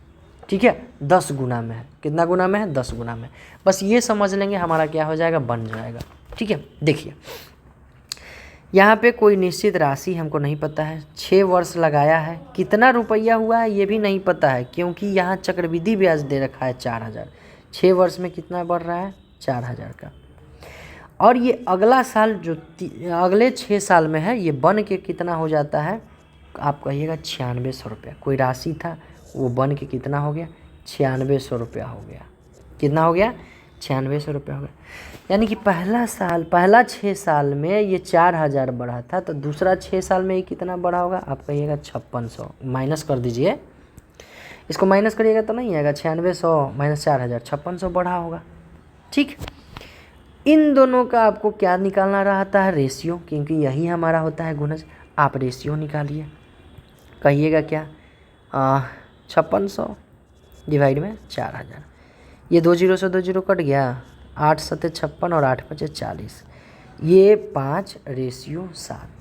ठीक है। 10 गुना में है, कितना गुना में है, 10 गुना में। बस ये समझ लेंगे, हमारा क्या हो जाएगा, बन जाएगा, ठीक है। देखिए यहाँ पे कोई निश्चित राशि हमको नहीं पता है, 6 वर्ष लगाया है, कितना रुपया हुआ है ये भी नहीं पता है, क्योंकि यहाँ चक्रवृद्धि ब्याज दे रखा है 4000। 6 वर्ष में कितना बढ़ रहा है, 4000 का। और ये अगला साल जो अगले 6 साल में है, ये बन के कितना हो जाता है, आप कहिएगा 9600 रुपया। कोई राशि था, वो बन के कितना हो गया, 9600 रुपया हो गया। कितना हो गया, 9600 रुपया हो गया। यानी कि पहला 6 साल में ये 4000 बढ़ा था, तो दूसरा 6 साल में ये कितना बढ़ा होगा, आप कहिएगा 5600। माइनस कर दीजिए, इसको माइनस करिएगा तो नहीं आएगा, 9600 माइनस 4000, 5600 बढ़ा होगा, ठीक। इन दोनों का आपको क्या निकालना रहता है, रेशियो, क्योंकि यही हमारा होता है गुणज। आप रेशियो निकालिए, कहिएगा क्या, 5600 डिवाइड में 4000, ये 2 जीरो से 2 जीरो कट गया, 8 सत्ते 56 और 8 पचे 40, ये 5 रेशियो 7।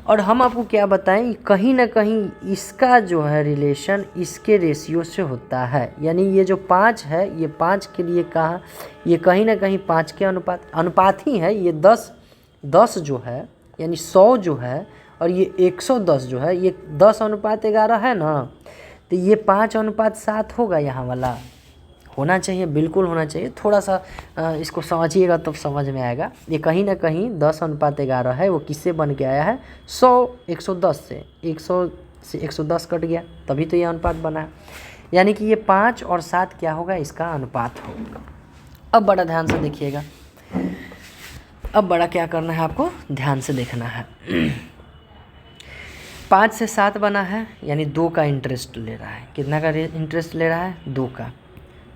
और हम आपको क्या बताएं, कहीं ना कहीं इसका जो है रिलेशन इसके रेशियो से होता है। यानी ये जो 5 है, ये 5 के लिए कहा, ये कहीं ना कहीं 5 के अनुपात ही है। ये 10 जो है, यानी 100 जो है, और ये 110 जो है, ये 10:11 है ना, तो ये 5:7 होगा। यहाँ वाला होना चाहिए, बिल्कुल होना चाहिए। थोड़ा सा इसको समझिएगा तो समझ में आएगा। ये कहीं ना कहीं 10:11 है, वो किससे बन के आया है, 110 से 110 कट गया, तभी तो ये अनुपात बना है। यानी कि ये 5 और 7 क्या होगा, इसका अनुपात होगा। अब बड़ा ध्यान से देखिएगा, अब बड़ा क्या करना है, आपको ध्यान से देखना है। 5 से 7 बना है, यानी 2 का इंटरेस्ट ले रहा है। कितना का इंटरेस्ट ले रहा है, 2 का।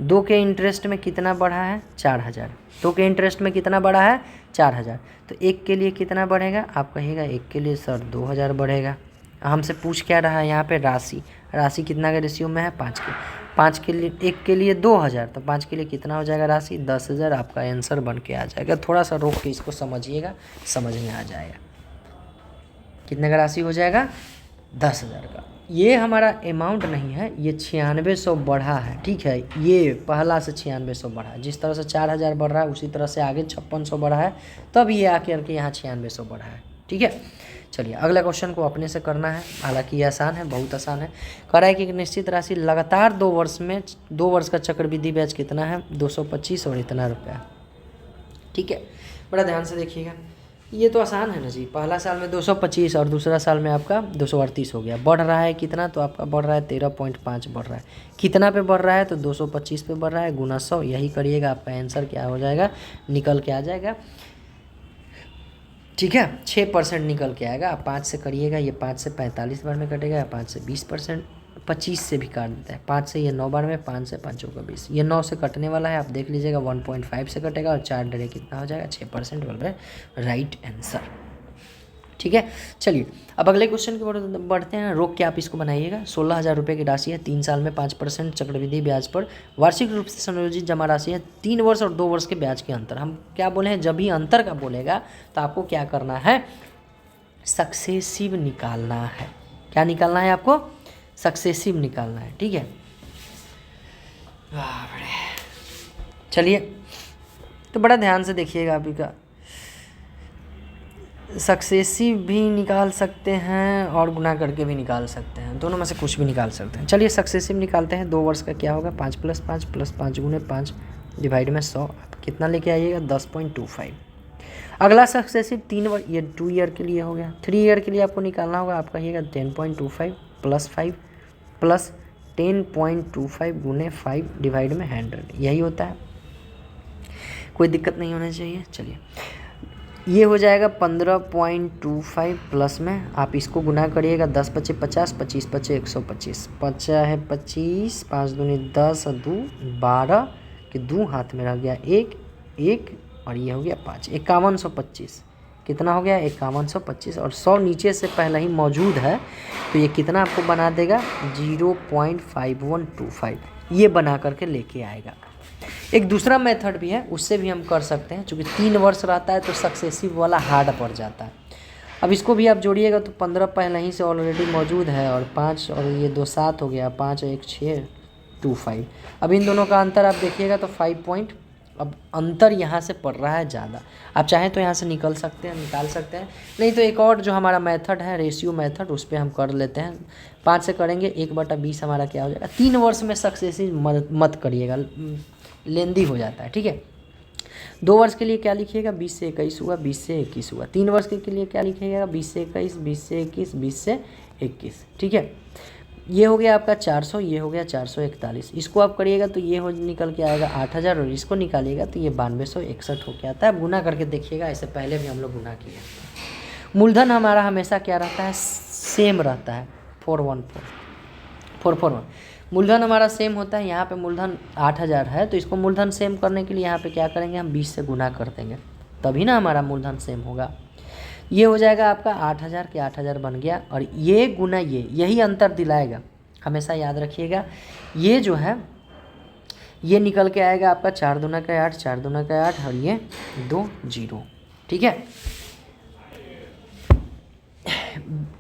2 के इंटरेस्ट में कितना बढ़ा है, 4000। 2 के इंटरेस्ट में कितना बढ़ा है, 4000। तो 1 के लिए कितना बढ़ेगा, आप कहिएगा 1 के लिए सर 2000 बढ़ेगा। हमसे पूछ क्या रहा है यहाँ पे, राशि कितना का रेशियो में है, 5 के। 5 के लिए 1 के लिए 2000, तो 5 के लिए कितना हो जाएगा राशि, 10000। आपका आंसर बन के आ जाएगा। थोड़ा सा रोक के इसको समझिएगा, समझ में आ जाएगा। कितने का राशि हो जाएगा, 10000 का। ये हमारा अमाउंट नहीं है, ये 9600 बढ़ा है, ठीक है। ये पहला से 9600 बढ़ा है। जिस तरह से 4000 बढ़ रहा है, उसी तरह से आगे 5600 बढ़ा है, तब ये आकर के यहाँ 9600 बढ़ा है, ठीक है। चलिए अगला क्वेश्चन को अपने से करना है, हालांकि ये आसान है, बहुत आसान है। कह रहा है कि एक निश्चित राशि लगातार 2 वर्ष में 2 वर्ष का चक्रवृद्धि ब्याज कितना है, 225 और इतना रुपया, ठीक है। बड़ा ध्यान से देखिएगा, ये तो आसान है ना जी। पहला साल में 225 और दूसरा साल में आपका 238 हो गया। बढ़ रहा है कितना, तो आपका बढ़ रहा है 13.5 बढ़ रहा है। कितना पे बढ़ रहा है, तो 225 पे बढ़ रहा है, गुना 100। यही करिएगा, आपका आंसर क्या हो जाएगा, निकल के आ जाएगा, ठीक है। 6% निकल के आएगा। आप 5 से करिएगा, ये 5 से 45 बार में कटेगा, 5 से 20%, 25 से भी काट देता है। 5 से ये 9 बार में, 5 से 5 का 20, ये 9 से कटने वाला है, आप देख लीजिएगा 1.5 से कटेगा और 4 डरे कितना हो जाएगा 6% बोल रहे हैं राइट आंसर। ठीक है, चलिए अब अगले क्वेश्चन की ओर बढ़ते हैं। रोक के आप इसको बनाइएगा। 16,000 रुपये की राशि है, 3 साल में 5% चक्रवृद्धि ब्याज पर वार्षिक रूप से संयोजित जमा राशि है, 3 वर्ष और 2 वर्ष के ब्याज के अंतर। हम क्या बोले हैं, जब भी अंतर का बोलेगा तो आपको क्या करना है, सक्सेसिव निकालना है। क्या निकालना है आपको, सक्सेसिव निकालना है। ठीक है, चलिए तो बड़ा ध्यान से देखिएगा। अभी का सक्सेसिव भी निकाल सकते हैं और गुना करके भी निकाल सकते हैं, दोनों में से कुछ भी निकाल सकते हैं। चलिए सक्सेसिव निकालते हैं। 2 वर्ष का क्या होगा, 5 + 5 + 5 × 5 डिवाइड में 100, आप कितना लेके आइएगा 10.25। अगला सक्सेसिव 3 वर्ष, ये 2 ईयर के लिए हो गया। 3 ईयर के लिए आपको निकालना होगा, आप कहिएगा 10.25 + 5 + 10.25 × 5 डिवाइड में 100, यही होता है, कोई दिक्कत नहीं होना चाहिए। चलिए ये हो जाएगा 15.25 प्लस में आप इसको गुना करिएगा, 10 × 5 = 50, 25 × 5 = 125, 50 है 25, 5 दूनी 10 और 2 12 के 2 हाथ में रह गया 1 1 और ये हो गया 5, 5125। कितना हो गया 5125 और 100 नीचे से पहले ही मौजूद है तो ये कितना आपको बना देगा 0.5125, ये बना करके लेके आएगा। एक दूसरा मेथड भी है, उससे भी हम कर सकते हैं। चूँकि 3 वर्ष रहता है तो सक्सेसिव वाला हार्ड पड़ जाता है। अब इसको भी आप जोड़िएगा तो 15 पहले ही से ऑलरेडी मौजूद है और 5 और ये 2 7 हो गया, 5 और 1 625। अब इन दोनों का अंतर आप देखिएगा तो 5 पॉइंट, अब अंतर यहाँ से पड़ रहा है ज़्यादा। आप चाहें तो यहाँ से निकाल सकते हैं, नहीं तो एक और जो हमारा मेथड है रेशियो मेथड, उस पर हम कर लेते हैं। 5 से करेंगे 1/20 हमारा क्या हो जाएगा। 3 वर्ष में सक्सेसिव मत करिएगा, लेंदी हो जाता है। ठीक है, 2 वर्ष के लिए क्या लिखिएगा 20 से 21 हुआ, 20 से 21 हुआ। 3 वर्ष के लिए क्या लिखिएगा 20 से 21, 20 से 21, 20 से 21। ठीक है, ये हो गया आपका 400, ये हो गया 441। इसको आप करिएगा तो ये हो निकल के आएगा 8000 और इसको निकालिएगा तो ये 9261 हो के आता है। गुना करके देखिएगा, ऐसे पहले भी हम लोग गुना किए। मूलधन हमारा हमेशा क्या रहता है, सेम रहता है, 441। मूलधन हमारा सेम होता है। यहाँ पे मूलधन 8000 है तो इसको मूलधन सेम करने के लिए यहाँ पे क्या करेंगे, हम 20 से गुना कर देंगे, तभी ना हमारा मूलधन सेम होगा। ये हो जाएगा आपका 8000 के 8000 बन गया और ये गुना ये, यही अंतर दिलाएगा, हमेशा याद रखिएगा। ये जो है ये निकल के आएगा आपका 4 दूना का 8, 4 दूना का 8 और ये 2 0। ठीक है,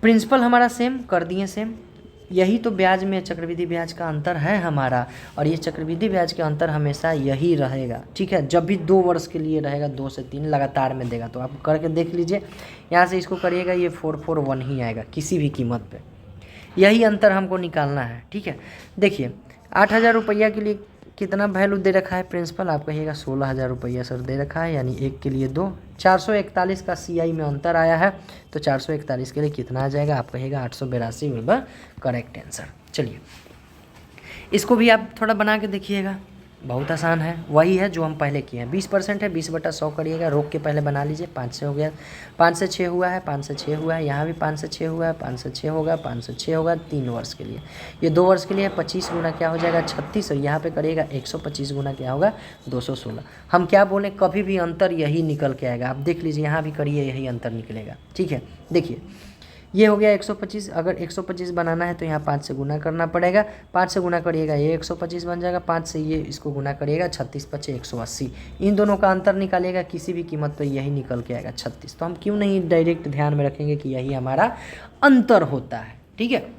प्रिंसिपल हमारा सेम कर दिए सेम। यही तो ब्याज में चक्रवृद्धि ब्याज का अंतर है हमारा, और ये चक्रवृद्धि ब्याज का अंतर हमेशा यही रहेगा। ठीक है, जब भी 2 वर्ष के लिए रहेगा 2 से 3 लगातार में देगा तो आप करके देख लीजिए। यहाँ से इसको करिएगा ये 441 ही आएगा किसी भी कीमत पे, यही अंतर हमको निकालना है। ठीक है, देखिए 8000 रुपया के लिए कितना वैल्यू दे रखा है प्रिंसिपल, आप कहिएगा 16,000 रुपया सर दे रखा है, यानी 1 के लिए 2। 441 का CI में अंतर आया है तो 441 के लिए कितना आ जाएगा, आप कहिएगा 882 बिल्कुल करेक्ट आंसर। चलिए इसको भी आप थोड़ा बना के देखिएगा, बहुत आसान है, वही है जो हम पहले किए हैं। 20% है, 20/100 करिएगा, रोक के पहले बना लीजिए। 5 से हो गया, 5 से 6 हुआ है, 5 से 6 हुआ है, यहाँ भी 5 से 6 हुआ है, 5 से 6 होगा, 5 से 6 होगा 3 वर्ष के लिए। ये 2 वर्ष के लिए 25 गुना क्या हो जाएगा 36 और यहाँ पे करिएगा 125 गुना क्या होगा 216। हम क्या बोलें, कभी भी अंतर यही निकल के आएगा। आप देख लीजिए, यहाँ भी करिए यही अंतर निकलेगा। ठीक है, देखिए ये हो गया 125। अगर 125 बनाना है तो यहाँ 5 से गुना करना पड़ेगा, 5 से गुना करिएगा ये 125 बन जाएगा, 5 से ये इसको गुना करिएगा 36 × 5 = 180। इन दोनों का अंतर निकालिएगा, किसी भी कीमत पर यही निकल के आएगा 36। तो हम क्यों नहीं डायरेक्ट ध्यान में रखेंगे कि यही हमारा अंतर होता है। ठीक है,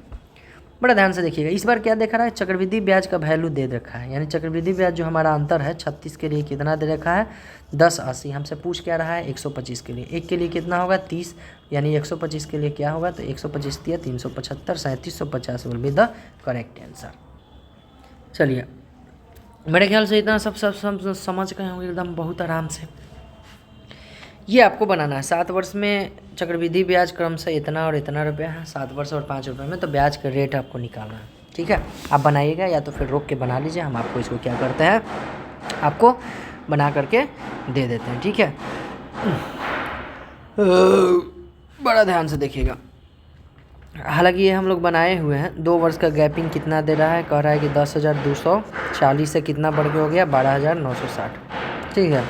बड़ा ध्यान से देखिएगा। इस बार क्या देखा रहा है, चक्रवृद्धि ब्याज का वैल्यू दे रखा है, यानी चक्रवृद्धि ब्याज जो हमारा अंतर है 36 के लिए कितना दे रखा है 1080। हमसे पूछ क्या रहा है 125 के लिए, 1 के लिए कितना होगा 30, यानी 125 के लिए क्या होगा तो 125 × 375 3750 will be the correct answer. चलिए मेरे ख्याल से इतना सब समझ गए होंगे एकदम बहुत आराम से। ये आपको बनाना है 7 वर्ष में चक्रवृद्धि ब्याज क्रमशः इतना और इतना रुपया है, 7 वर्ष और 5 रुपये में, तो ब्याज का रेट आपको निकालना है। ठीक है, आप बनाइएगा या तो फिर रोक के बना लीजिए, हम आपको इसको क्या करते हैं आपको बना करके दे देते हैं। ठीक है, बड़ा ध्यान से देखिएगा। हालांकि ये हम लोग बनाए हुए हैं। 2 वर्ष का गैपिंग कितना दे रहा है, कह रहा है कि 10,240 से कितना बढ़ के हो गया 12,960। ठीक है,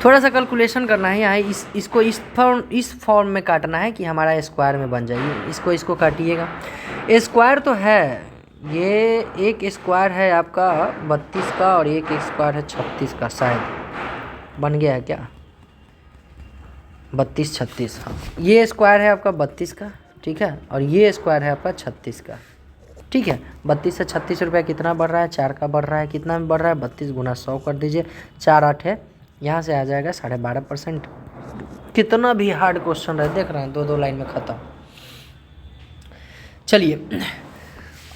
थोड़ा सा कैलकुलेशन करना है यहाँ, इसको इस फॉर्म में काटना है कि हमारा स्क्वायर में बन जाइए। इसको काटिएगा, स्क्वायर तो है, ये एक स्क्वायर है आपका 32 का और एक स्क्वायर है 36 का, शायद बन गया है क्या, 32 36, हाँ ये स्क्वायर है आपका 32 का, ठीक है, और ये स्क्वायर है आपका 36 का। ठीक है, 32 से 36 रुपया कितना बढ़ रहा है, 4 का बढ़ रहा है, कितना में बढ़ रहा है 32 गुना 100 कर दीजिए, 4 8 है, यहाँ से आ जाएगा 12.5%। कितना भी हार्ड क्वेश्चन है, देख रहे हैं 2 लाइन में ख़त्म। चलिए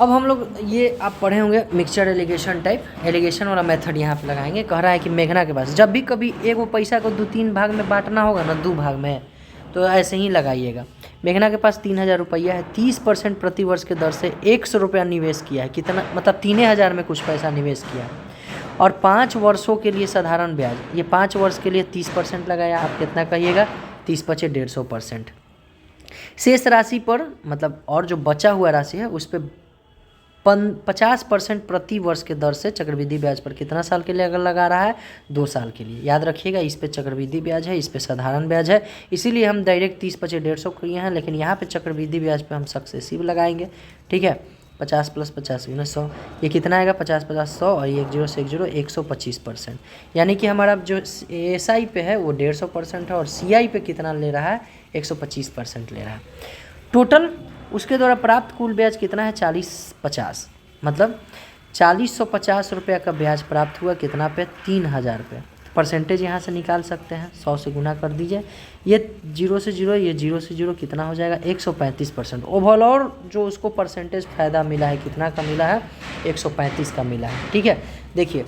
अब हम लोग ये आप पढ़े होंगे मिक्सचर एलिगेशन टाइप, एलिगेशन वाला मेथड यहाँ पे लगाएंगे। कह रहा है कि मेघना के पास जब भी कभी एक वो पैसा को 2-3 भाग में बांटना होगा ना, 2 भाग में, तो ऐसे ही लगाइएगा। मेघना के पास 3,000 रुपया है, 30% प्रति वर्ष के दर से 100 रुपया निवेश किया है, कितना मतलब 3,000 में कुछ पैसा निवेश किया है, और 5 वर्षों के लिए साधारण ब्याज, ये 5 वर्ष के लिए 30% लगाया, आप कितना कहिएगा, 30 पचे 150%। शेष राशि पर मतलब और जो बचा हुआ राशि है उस पर 50% प्रति वर्ष के दर से चक्रवृद्धि ब्याज पर कितना साल के लिए अगर लगा रहा है, 2 साल के लिए। याद रखिएगा, इस पे चक्रवृद्धि ब्याज है, इस पे साधारण ब्याज है, इसीलिए हम डायरेक्ट 30 पचे 150 किए हैं, लेकिन यहाँ पे चक्रवृद्धि ब्याज पे हम सक्सेसिव लगाएंगे। ठीक है, 50 + 50 × 100, ये कितना आएगा, 50 50 100 और 1 0 से 1 0 125%। यानी कि हमारा जो SI पे है वो 150% है और CI पे कितना ले रहा है, 125% ले रहा है। टोटल उसके द्वारा प्राप्त कुल ब्याज कितना है, 40/50, मतलब 4050 रुपया का ब्याज प्राप्त हुआ, कितना पे, 3,000 पे। परसेंटेज यहाँ से निकाल सकते हैं, 100 से गुना कर दीजिए, ये 0 से 0, ये 0 से 0 कितना हो जाएगा, 135%। ओवरऑल जो उसको परसेंटेज फ़ायदा मिला है, कितना का मिला है, 135 का मिला है। ठीक है, देखिए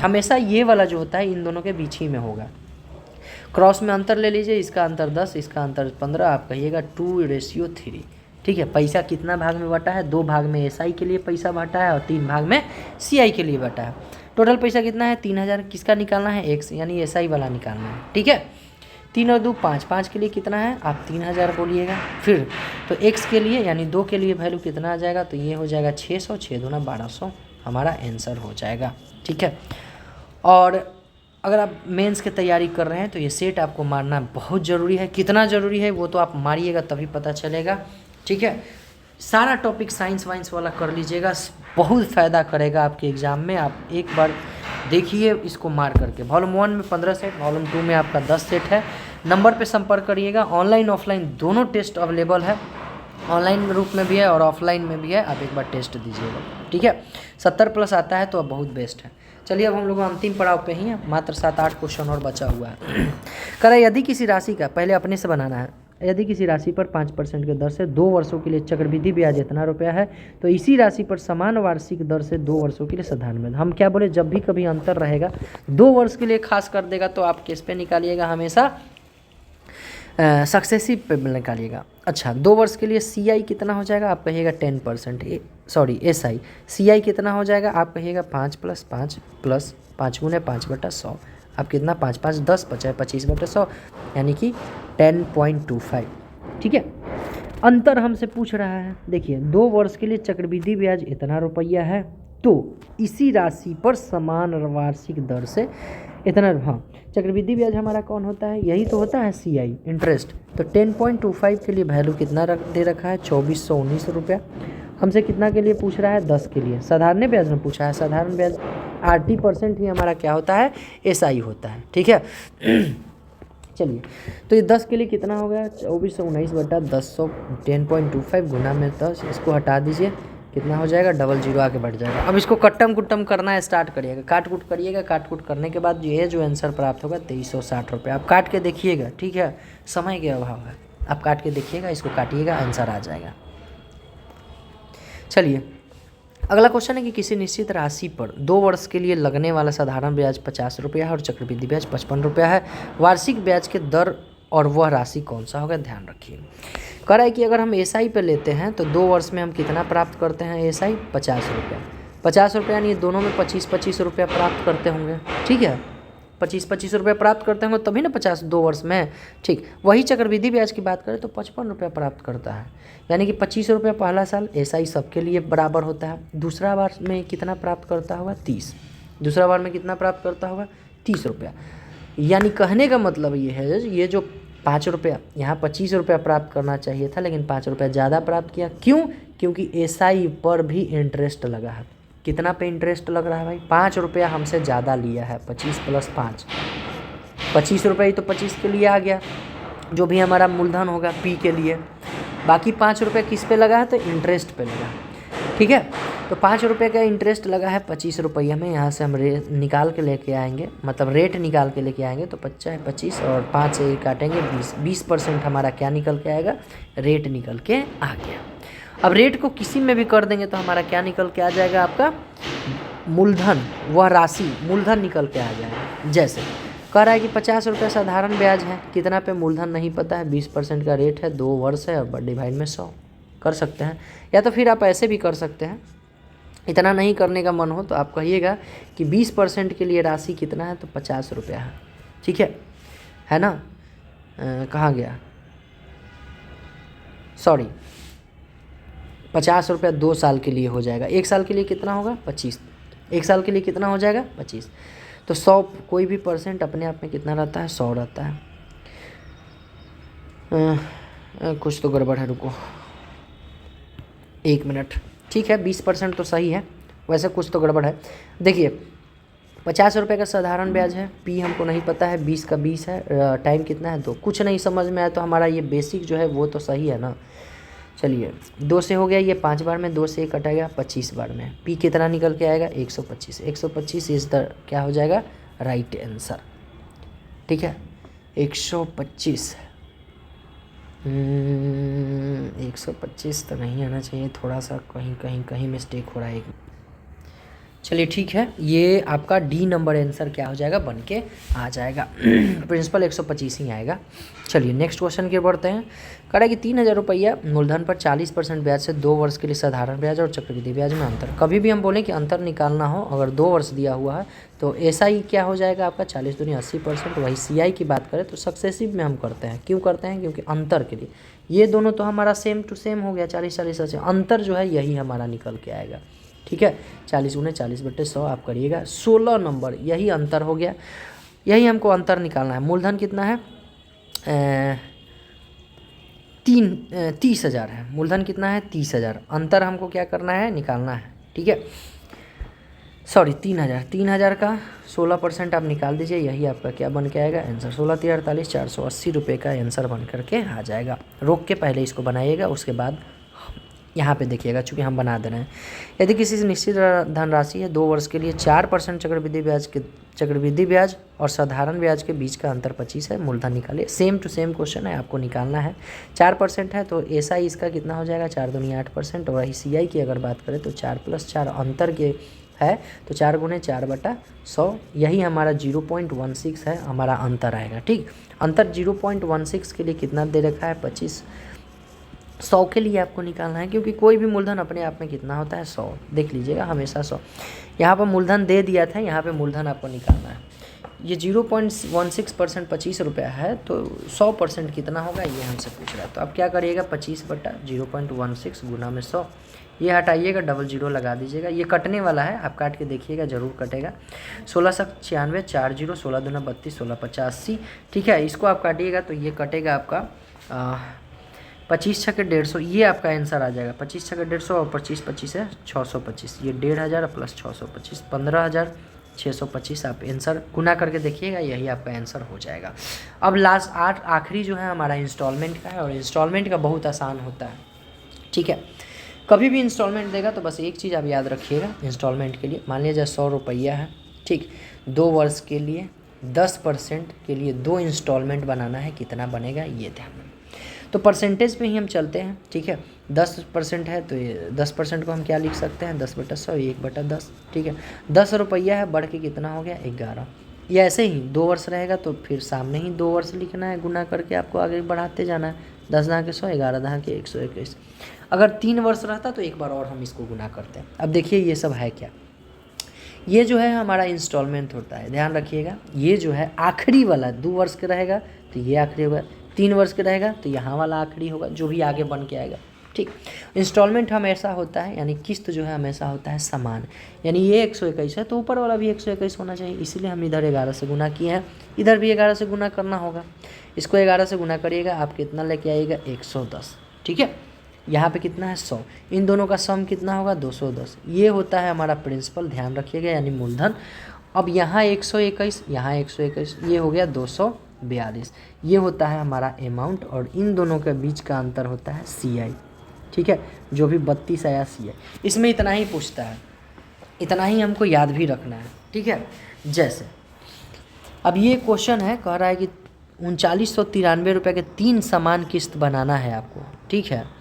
हमेशा ये वाला जो होता है इन दोनों के बीच ही में होगा। क्रॉस में अंतर ले लीजिए, इसका अंतर 10, इसका अंतर 15, आप कहिएगा 2:3। ठीक है, पैसा कितना भाग में बटा है, 2 भाग में SI के लिए पैसा बटा है और 3 भाग में CI के लिए बटा है। टोटल पैसा कितना है, 3,000, किसका निकालना है, X यानी SI वाला निकालना है। ठीक है, 3 और 2 5, 5 के लिए कितना है, आप 3,000 बोलिएगा। फिर तो X के लिए यानी 2 के लिए वैल्यू कितना आ जाएगा, तो ये हो जाएगा 600, 6 दूना 1200 हमारा आंसर हो जाएगा। ठीक है, और अगर आप मेंस की तैयारी कर रहे हैं तो ये सेट आपको मारना बहुत ज़रूरी है। कितना ज़रूरी है वो तो आप मारिएगा तभी पता चलेगा। ठीक है, सारा टॉपिक साइंस वाइंस वाला कर लीजिएगा, बहुत फ़ायदा करेगा आपके एग्ज़ाम में। आप एक बार देखिए इसको मार करके। वॉल्यूम 1 में 15 सेट, वॉल्यूम 2 में आपका 10 सेट है। नंबर पे संपर्क करिएगा। ऑनलाइन ऑफलाइन दोनों टेस्ट अवेलेबल है, ऑनलाइन रूप में भी है और ऑफलाइन में भी है, आप एक बार टेस्ट दीजिएगा। ठीक है, 70+ आता है तो अब बहुत बेस्ट है। चलिए अब हम लोग अंतिम पड़ाव पे ही हैं, मात्र 7-8 क्वेश्चन और बचा हुआ है। कह यदि किसी राशि का, पहले अपने से बनाना है, यदि किसी राशि पर 5% के दर से 2 वर्षों के लिए चक्रवृद्धि ब्याज इतना रुपया है, तो इसी राशि पर समान वार्षिक दर से 2 वर्षों के लिए साधारण ब्याज। हम क्या बोले, जब भी कभी अंतर रहेगा 2 वर्ष के लिए खास कर देगा तो आप किस पे निकालिएगा, हमेशा सक्सेसिव पे निकालिएगा। अच्छा, 2 वर्ष के लिए CI कितना हो जाएगा, आप कहिएगा 10%, सॉरी SI, CI कितना हो जाएगा, आप कहिएगा 5 + 5 + 5 × 5/100, आप कितना 5 5 10 बचा 25/100 यानी कि 10.25। ठीक है, अंतर हमसे पूछ रहा है। देखिए 2 वर्ष के लिए चक्रवृद्धि ब्याज इतना रुपया है, तो इसी राशि पर समान वार्षिक दर से इतना, हाँ चक्रवृद्धि ब्याज हमारा कौन होता है, यही तो होता है CI, इंटरेस्ट। तो 10.25 के लिए वैल्यू कितना दे रखा है, 2419 रुपया। हमसे कितना के लिए पूछ रहा है, 10 के लिए। साधारण ब्याज में पूछा है, साधारण ब्याज 80% ही हमारा क्या होता है, SI होता है। ठीक है, चलिए तो ये 10 के लिए कितना हो गया, 2419/10, 10.25 गुना में 10, इसको हटा दीजिए, कितना हो जाएगा, 00 आगे बढ़ जाएगा। अब इसको कट्टम कुट्टम करना स्टार्ट करिएगा, काट कूट करिएगा। काट कूट करने के बाद ये जो आंसर प्राप्त होगा 2360 रुपये। आप काट के देखिएगा, ठीक है, समय के अभाव है, आप काट के देखिएगा, इसको काटिएगा, आंसर आ जाएगा। चलिए अगला क्वेश्चन है कि किसी निश्चित राशि पर 2 वर्ष के लिए लगने वाला साधारण ब्याज 50 रुपया है और चक्रवृद्धि ब्याज 55 रुपया है। वार्षिक ब्याज के दर और वह राशि कौन सा होगा, ध्यान रखिए। कह रहा है कि अगर हम SI पे लेते हैं तो 2 वर्ष में हम कितना प्राप्त करते हैं, SI 50 रुपया। 50 रुपया यानी दोनों में 25-25 रुपया प्राप्त करते होंगे। ठीक है, 25 रुपये प्राप्त करते होंगे तभी ना 50 2 वर्ष में। ठीक, वही चक्रवृद्धि ब्याज की बात करें तो 55 रुपये प्राप्त करता है, यानी कि 25 रुपये पहला साल, ऐसा ही सबके लिए बराबर होता है। दूसरा बार में कितना प्राप्त करता होगा? 30। दूसरा बार में कितना प्राप्त करता होगा? 30 रुपया। यानी कहने का मतलब ये है, ये जो 5 रुपया, यहाँ 25 रुपया प्राप्त करना चाहिए था लेकिन 5 रुपया ज़्यादा प्राप्त किया। क्यों? क्योंकि एसआई पर भी इंटरेस्ट लगा है। कितना पे इंटरेस्ट लग रहा है भाई? 5 रुपया हमसे ज़्यादा लिया है, 25 + 5, 25 रुपये ही तो 25 के लिए आ गया, जो भी हमारा मूलधन होगा पी के लिए। बाकी 5 रुपये किस पे लगा है? तो इंटरेस्ट पे लगा। ठीक है, तो 5 रुपये का इंटरेस्ट लगा है 25 रुपये में। यहाँ से हम रेट निकाल के लेके आएंगे, मतलब रेट निकाल के लेके आएंगे। तो 25 और 5 से काटेंगे 20, 20% हमारा क्या निकल के आएगा? रेट निकल के आ गया। अब रेट को किसी में भी कर देंगे तो हमारा क्या निकल के आ जाएगा? आपका मूलधन, वह राशि मूलधन निकल के आ जाएगा। जैसे कह रहा है कि 50 रुपये साधारण ब्याज है, कितना पे मूलधन नहीं पता है, 20% का रेट है, 2 वर्ष है और डिवाइड में 100 कर सकते हैं। या तो फिर आप ऐसे भी कर सकते हैं, इतना नहीं करने का मन हो तो आप कहिएगा कि 20% के लिए राशि कितना है? तो 50 रुपया है। ठीक है ना? कहाँ गया? सॉरी, 50 रुपया 2 साल के लिए हो जाएगा। 1 साल के लिए कितना होगा? 25। 1 साल के लिए कितना हो जाएगा? 25। तो 100, कोई भी परसेंट अपने आप में कितना रहता है? 100 रहता है। कुछ तो गड़बड़ है, रुको 1 मिनट। ठीक है, 20% तो सही है, वैसे कुछ तो गड़बड़ है। देखिए 50 रुपये का साधारण ब्याज है, पी हमको नहीं पता है, 20 का 20 है, टाइम कितना है? 2। कुछ नहीं समझ में आया तो हमारा ये बेसिक जो है वो तो सही है ना। चलिए 2 से हो गया, ये 5 बार में 2 से कटेगा 25 बार में। पी कितना निकल के आएगा? 125। 125 इज़ द क्या हो जाएगा? Right answer. ठीक है, 125 125 तो नहीं आना चाहिए, थोड़ा सा कहीं मिस्टेक हो रहा है। चलिए ठीक है, ये आपका डी नंबर आंसर क्या हो जाएगा? बन के आ जाएगा। प्रिंसिपल 125 ही आएगा। चलिए नेक्स्ट क्वेश्चन की बढ़ते हैं। कह रहा है कि 3000 रुपया मूलधन पर 40% ब्याज से 2 वर्ष के लिए साधारण ब्याज और चक्रवृद्धि ब्याज में अंतर। कभी भी हम बोलें कि अंतर निकालना हो, अगर 2 वर्ष दिया हुआ है तो ऐसा ही क्या हो जाएगा आपका? 40 दूनी 80%। वही CI की बात करें तो सक्सेसिव में हम करते हैं। क्यों करते हैं? क्योंकि अंतर के लिए ये दोनों तो हमारा सेम टू सेम हो गया, 40 से अंतर जो है यही हमारा निकल के आएगा। ठीक है, 40 × 40/100 आप करिएगा, 16 नंबर यही अंतर हो गया। यही हमको अंतर निकालना है। मूलधन कितना है? 30,000 है। मूलधन कितना है? 30,000। अंतर हमको क्या करना है? निकालना है। ठीक है, सॉरी 3,000 का 16% आप निकाल दीजिए, यही आपका क्या बन के आएगा? आंसर 16 × 3 = 48, 480 रुपये का आंसर बन करके आ जाएगा। रोक के पहले इसको बनाइएगा, उसके बाद यहाँ पे देखिएगा, चूँकि हम बना दे रहे हैं। यदि किसी से निश्चित धनराशि है 2 वर्ष के लिए 4% चक्रवृद्धि ब्याज और साधारण ब्याज के बीच का अंतर 25 है, मूलधन निकालिए। सेम टू सेम क्वेश्चन है, आपको निकालना है। 4% है तो ऐसा ही इसका कितना हो जाएगा? 4 दूनी 8%। और वही CI की अगर बात करें तो 4 + 4 अंतर के है तो 4 × 4/100, यही हमारा 0.16 है, हमारा अंतर आएगा। ठीक, अंतर 0.16 के लिए कितना दे रखा है? 25। 100 के लिए आपको निकालना है, क्योंकि कोई भी मूलधन अपने आप में कितना होता है? 100। देख लीजिएगा हमेशा 100। यहाँ पर मूलधन दे दिया था, यहाँ पे मूलधन आपको निकालना है। ये 0.16% 25 रुपया है, तो 100% कितना होगा ये हमसे पूछ रहा है। तो आप क्या करिएगा? 25/0.16 गुना में 100, ये हटाइएगा, डबल 0 लगा दीजिएगा। ये कटने वाला है, आप काट के देखिएगा, ज़रूर कटेगा। 1696 4 0, 16 दूना 32, 16 × 80। ठीक है, इसको आप काटिएगा तो ये कटेगा आपका 25 × 6 = 150, ये आपका आंसर आ जाएगा। 25 × 6 = 150 और 25 25 है 625, ये 1500 + 625 15,625 आप आंसर गुना करके देखिएगा, यही आपका आंसर हो जाएगा। अब लास्ट आखिरी जो है हमारा इंस्टॉलमेंट का है, और इंस्टॉलमेंट का बहुत आसान होता है। ठीक है, कभी भी इंस्टॉलमेंट देगा तो बस एक चीज़ आप याद रखिएगा इंस्टॉलमेंट के लिए। मान लीजिए 100 रुपया है, ठीक, 2 वर्ष के लिए 10% के लिए 2 इंस्टॉलमेंट बनाना है, कितना बनेगा ये ध्यान में। तो परसेंटेज पे ही हम चलते हैं। ठीक है, 10% है तो ये 10% को हम क्या लिख सकते हैं? 10/100, 1/10। ठीक है, 10 रुपया है, बढ़ के कितना हो गया? 11। ये ऐसे ही 2 वर्ष रहेगा तो फिर सामने ही 2 वर्ष लिखना है, गुना करके आपको आगे बढ़ाते जाना है। 10 × 100, 11 × 121। अगर 3 वर्ष रहता तो एक बार और हम इसको गुना करते हैं। अब देखिए ये सब है क्या, ये जो है हमारा इंस्टॉलमेंट होता है, ध्यान रखिएगा। ये जो है आखिरी वाला 2 वर्ष का रहेगा तो ये आखिरी होगा, 3 वर्ष का रहेगा तो यहाँ वाला आखिरी होगा, जो भी आगे बन के आएगा, ठीक। इंस्टॉलमेंट हमेशा होता है, यानी किस्त जो है हमेशा होता है समान, यानी ये 121 है तो ऊपर वाला भी 121 होना चाहिए, इसीलिए हम इधर 11 से गुना किए हैं, इधर भी 11 से गुना करना होगा। इसको 11 से गुना करिएगा, आप कितना लेके आइएगा 110, ठीक है। यहाँ पे कितना है 100, इन दोनों का सम कितना होगा 210। ये होता है हमारा प्रिंसिपल, ध्यान रखिएगा, यानी मूलधन। अब यहाँ 121, यहाँ 121, ये हो गया 242। ये होता है हमारा अमाउंट, और इन दोनों के बीच का अंतर होता है CI, ठीक है, जो भी 32 आया CI। इसमें इतना ही पूछता है, इतना ही हमको याद भी रखना है, ठीक है। जैसे अब ये क्वेश्चन है, कह रहा है कि 3993 रुपये के 3 समान किस्त बनाना है आपको, ठीक है।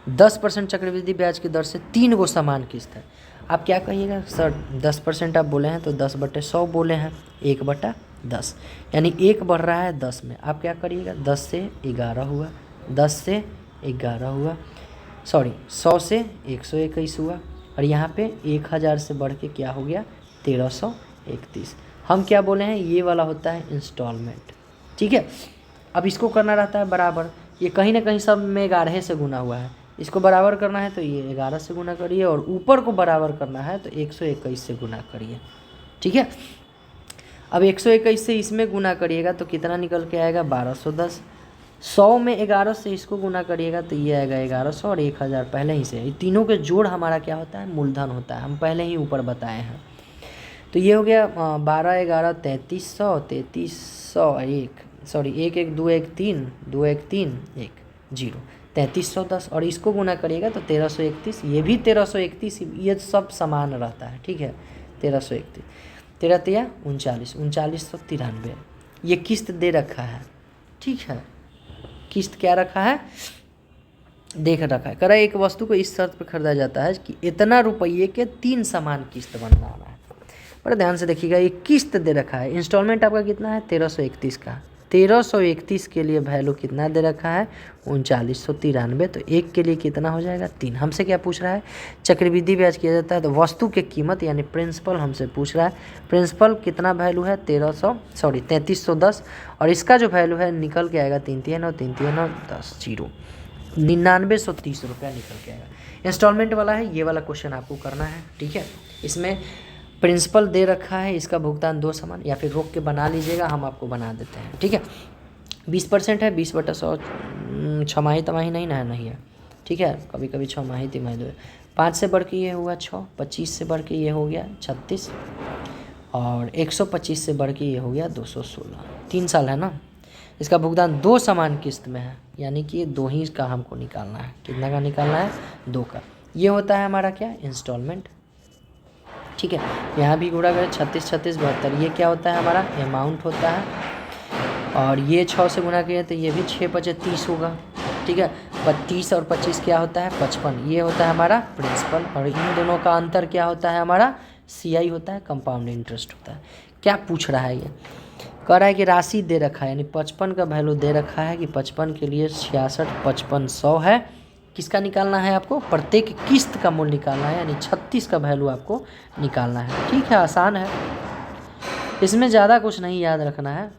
10% चक्रवृद्धि ब्याज की दर से 3 गो समान किस्त है। आप क्या कहिएगा सर, 10% आप बोले हैं तो 10/100 बोले हैं, 1/10, यानी 1 बढ़ रहा है 10 में। आप क्या करिएगा, 10 से 11 हुआ, 10 से 11 हुआ, सॉरी 100 से 121 हुआ, और यहाँ पे 1000 से बढ़ के क्या हो गया 1331। हम क्या बोले हैं, ये वाला होता है इंस्टॉलमेंट, ठीक है। अब इसको करना रहता है बराबर, ये कहीं ना कहीं सब में 11 से गुना हुआ है, इसको बराबर करना है तो ये 11 से गुना करिए, और ऊपर को बराबर करना है तो 121 से गुना करिए, ठीक है। अब 121 से इसमें गुना करिएगा तो कितना निकल के आएगा 1210। 100 में 11 से इसको गुना करिएगा तो ये आएगा 1100, और 1000 पहले ही से, ये तीनों के जोड़ हमारा क्या होता है, मूलधन होता है, हम पहले ही ऊपर बताए हैं। तो ये हो गया 12 11 3300, 3300 1, सॉरी 1 1 2 1 3 2 1 3 1 0, 3310, और इसको गुना करिएगा तो 1331, ये भी 1331, ये सब समान रहता है, ठीक है। 1331, 13 तिया 39, 3993, ये किस्त दे रखा है, ठीक है। किस्त क्या रखा है, देख रखा है, करा एक वस्तु को इस शर्त पर खरीदा जाता है कि इतना रुपये के 3 समान किस्त बनवाना है। बड़े ध्यान से देखिएगा, ये किस्त दे रखा है, इंस्टॉलमेंट आपका कितना है 1331 का, 1331 के लिए वैल्यू कितना दे रखा है 3993, तो एक के लिए कितना हो जाएगा 3। हमसे क्या पूछ रहा है, चक्रवृद्धि ब्याज किया जाता है तो वस्तु की कीमत यानी प्रिंसिपल हमसे पूछ रहा है, प्रिंसिपल कितना वैल्यू है 3310, और इसका जो वैल्यू है निकल के आएगा 3 3 9 3 3 9 10 0, 9930 रुपया निकल के आएगा। इंस्टॉलमेंट वाला है, ये वाला क्वेश्चन आपको करना है, ठीक है। इसमें प्रिंसिपल दे रखा है, इसका भुगतान 2 समान, या फिर रोक के बना लीजिएगा, हम आपको बना देते हैं, ठीक है। 20% है, 20/100, छमाही तमाही नहीं ना है, नहीं है, ठीक है, कभी कभी छमाही तिमाही 2, 5 से बढ़ के ये हुआ 6, 25 से बढ़ के ये हो गया 36, और 125 से बढ़ के ये हो गया 216, 3 साल है ना। इसका भुगतान 2 समान किस्त में है, यानी कि ये 2 ही का हमको निकालना है, कितना का निकालना है 2 का। ये होता है हमारा क्या, इंस्टॉलमेंट, ठीक है। यहाँ भी गुणा करें 36 36 72, ये क्या होता है हमारा अमाउंट होता है, और ये 6 से गुना किए तो ये भी 6 5 30 होगा, ठीक है। 32 और 25 क्या होता है 55, ये होता है हमारा प्रिंसिपल, और इन दोनों का अंतर क्या होता है हमारा CI होता है, कंपाउंड इंटरेस्ट होता है। क्या पूछ रहा है, ये कह रहा है कि राशि दे रखा है, यानी 55 का वैल्यू दे रखा है कि 55 के लिए 66 5500 है, किसका निकालना है आपको, प्रत्येक किस्त का मूल्य निकालना है, यानी 36 का वैल्यू आपको निकालना है, ठीक है। आसान है, इसमें ज़्यादा कुछ नहीं याद रखना है।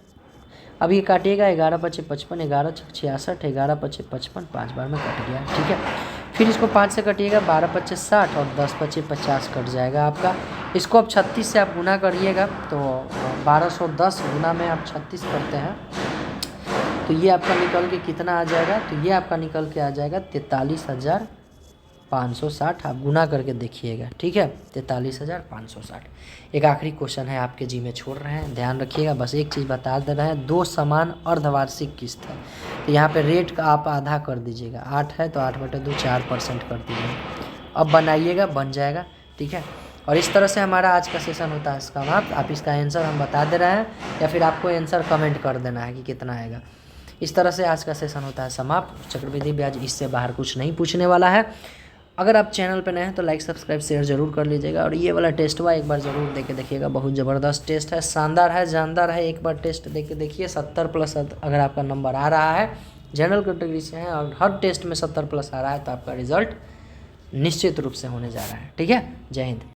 अब ये काटिएगा 11 5 55, 11 6 66, 11 5 55, 5 बार में कट गया, ठीक है। फिर इसको 5 से कटिएगा, 12 5 60, और 10 5 50 कट जाएगा आपका। इसको अब 36 से आप गुना करिएगा तो 1210 गुना में आप 36 करते हैं तो ये आपका निकल के कितना आ जाएगा, तो ये आपका निकल के आ जाएगा 43,560। आप गुना करके देखिएगा, ठीक है, 43,560। एक आखिरी क्वेश्चन है आपके जी में छोड़ रहे हैं, ध्यान रखिएगा, बस एक चीज़ बता दे रहे हैं, 2 समान अर्धवार्षिक किस्त है, तो यहाँ पे रेट का आप आधा कर दीजिएगा, 8 है तो 8/2 4% कर दीजिएगा। अब बनाइएगा, बन जाएगा, ठीक है। और इस तरह से हमारा आज का सेशन होता है समाप्त। आप इसका आंसर हम बता दे रहे हैं, या फिर आपको आंसर कमेंट कर देना है कि कितना आएगा। इस तरह से आज का सेशन होता है समाप्त। चक्रवृद्धि ब्याज इससे बाहर कुछ नहीं पूछने वाला है। अगर आप चैनल पर नए हैं तो लाइक सब्सक्राइब शेयर जरूर कर लीजिएगा, और ये वाला टेस्ट हुआ एक बार ज़रूर देके देखिएगा, बहुत ज़बरदस्त टेस्ट है, शानदार है, जानदार है। एक बार टेस्ट देके देखिए, 70+ अगर आपका नंबर आ रहा है, जनरल कैटेगरी से है और हर टेस्ट में 70+ आ रहा है, तो आपका रिजल्ट निश्चित रूप से होने जा रहा है, ठीक है। जय हिंद।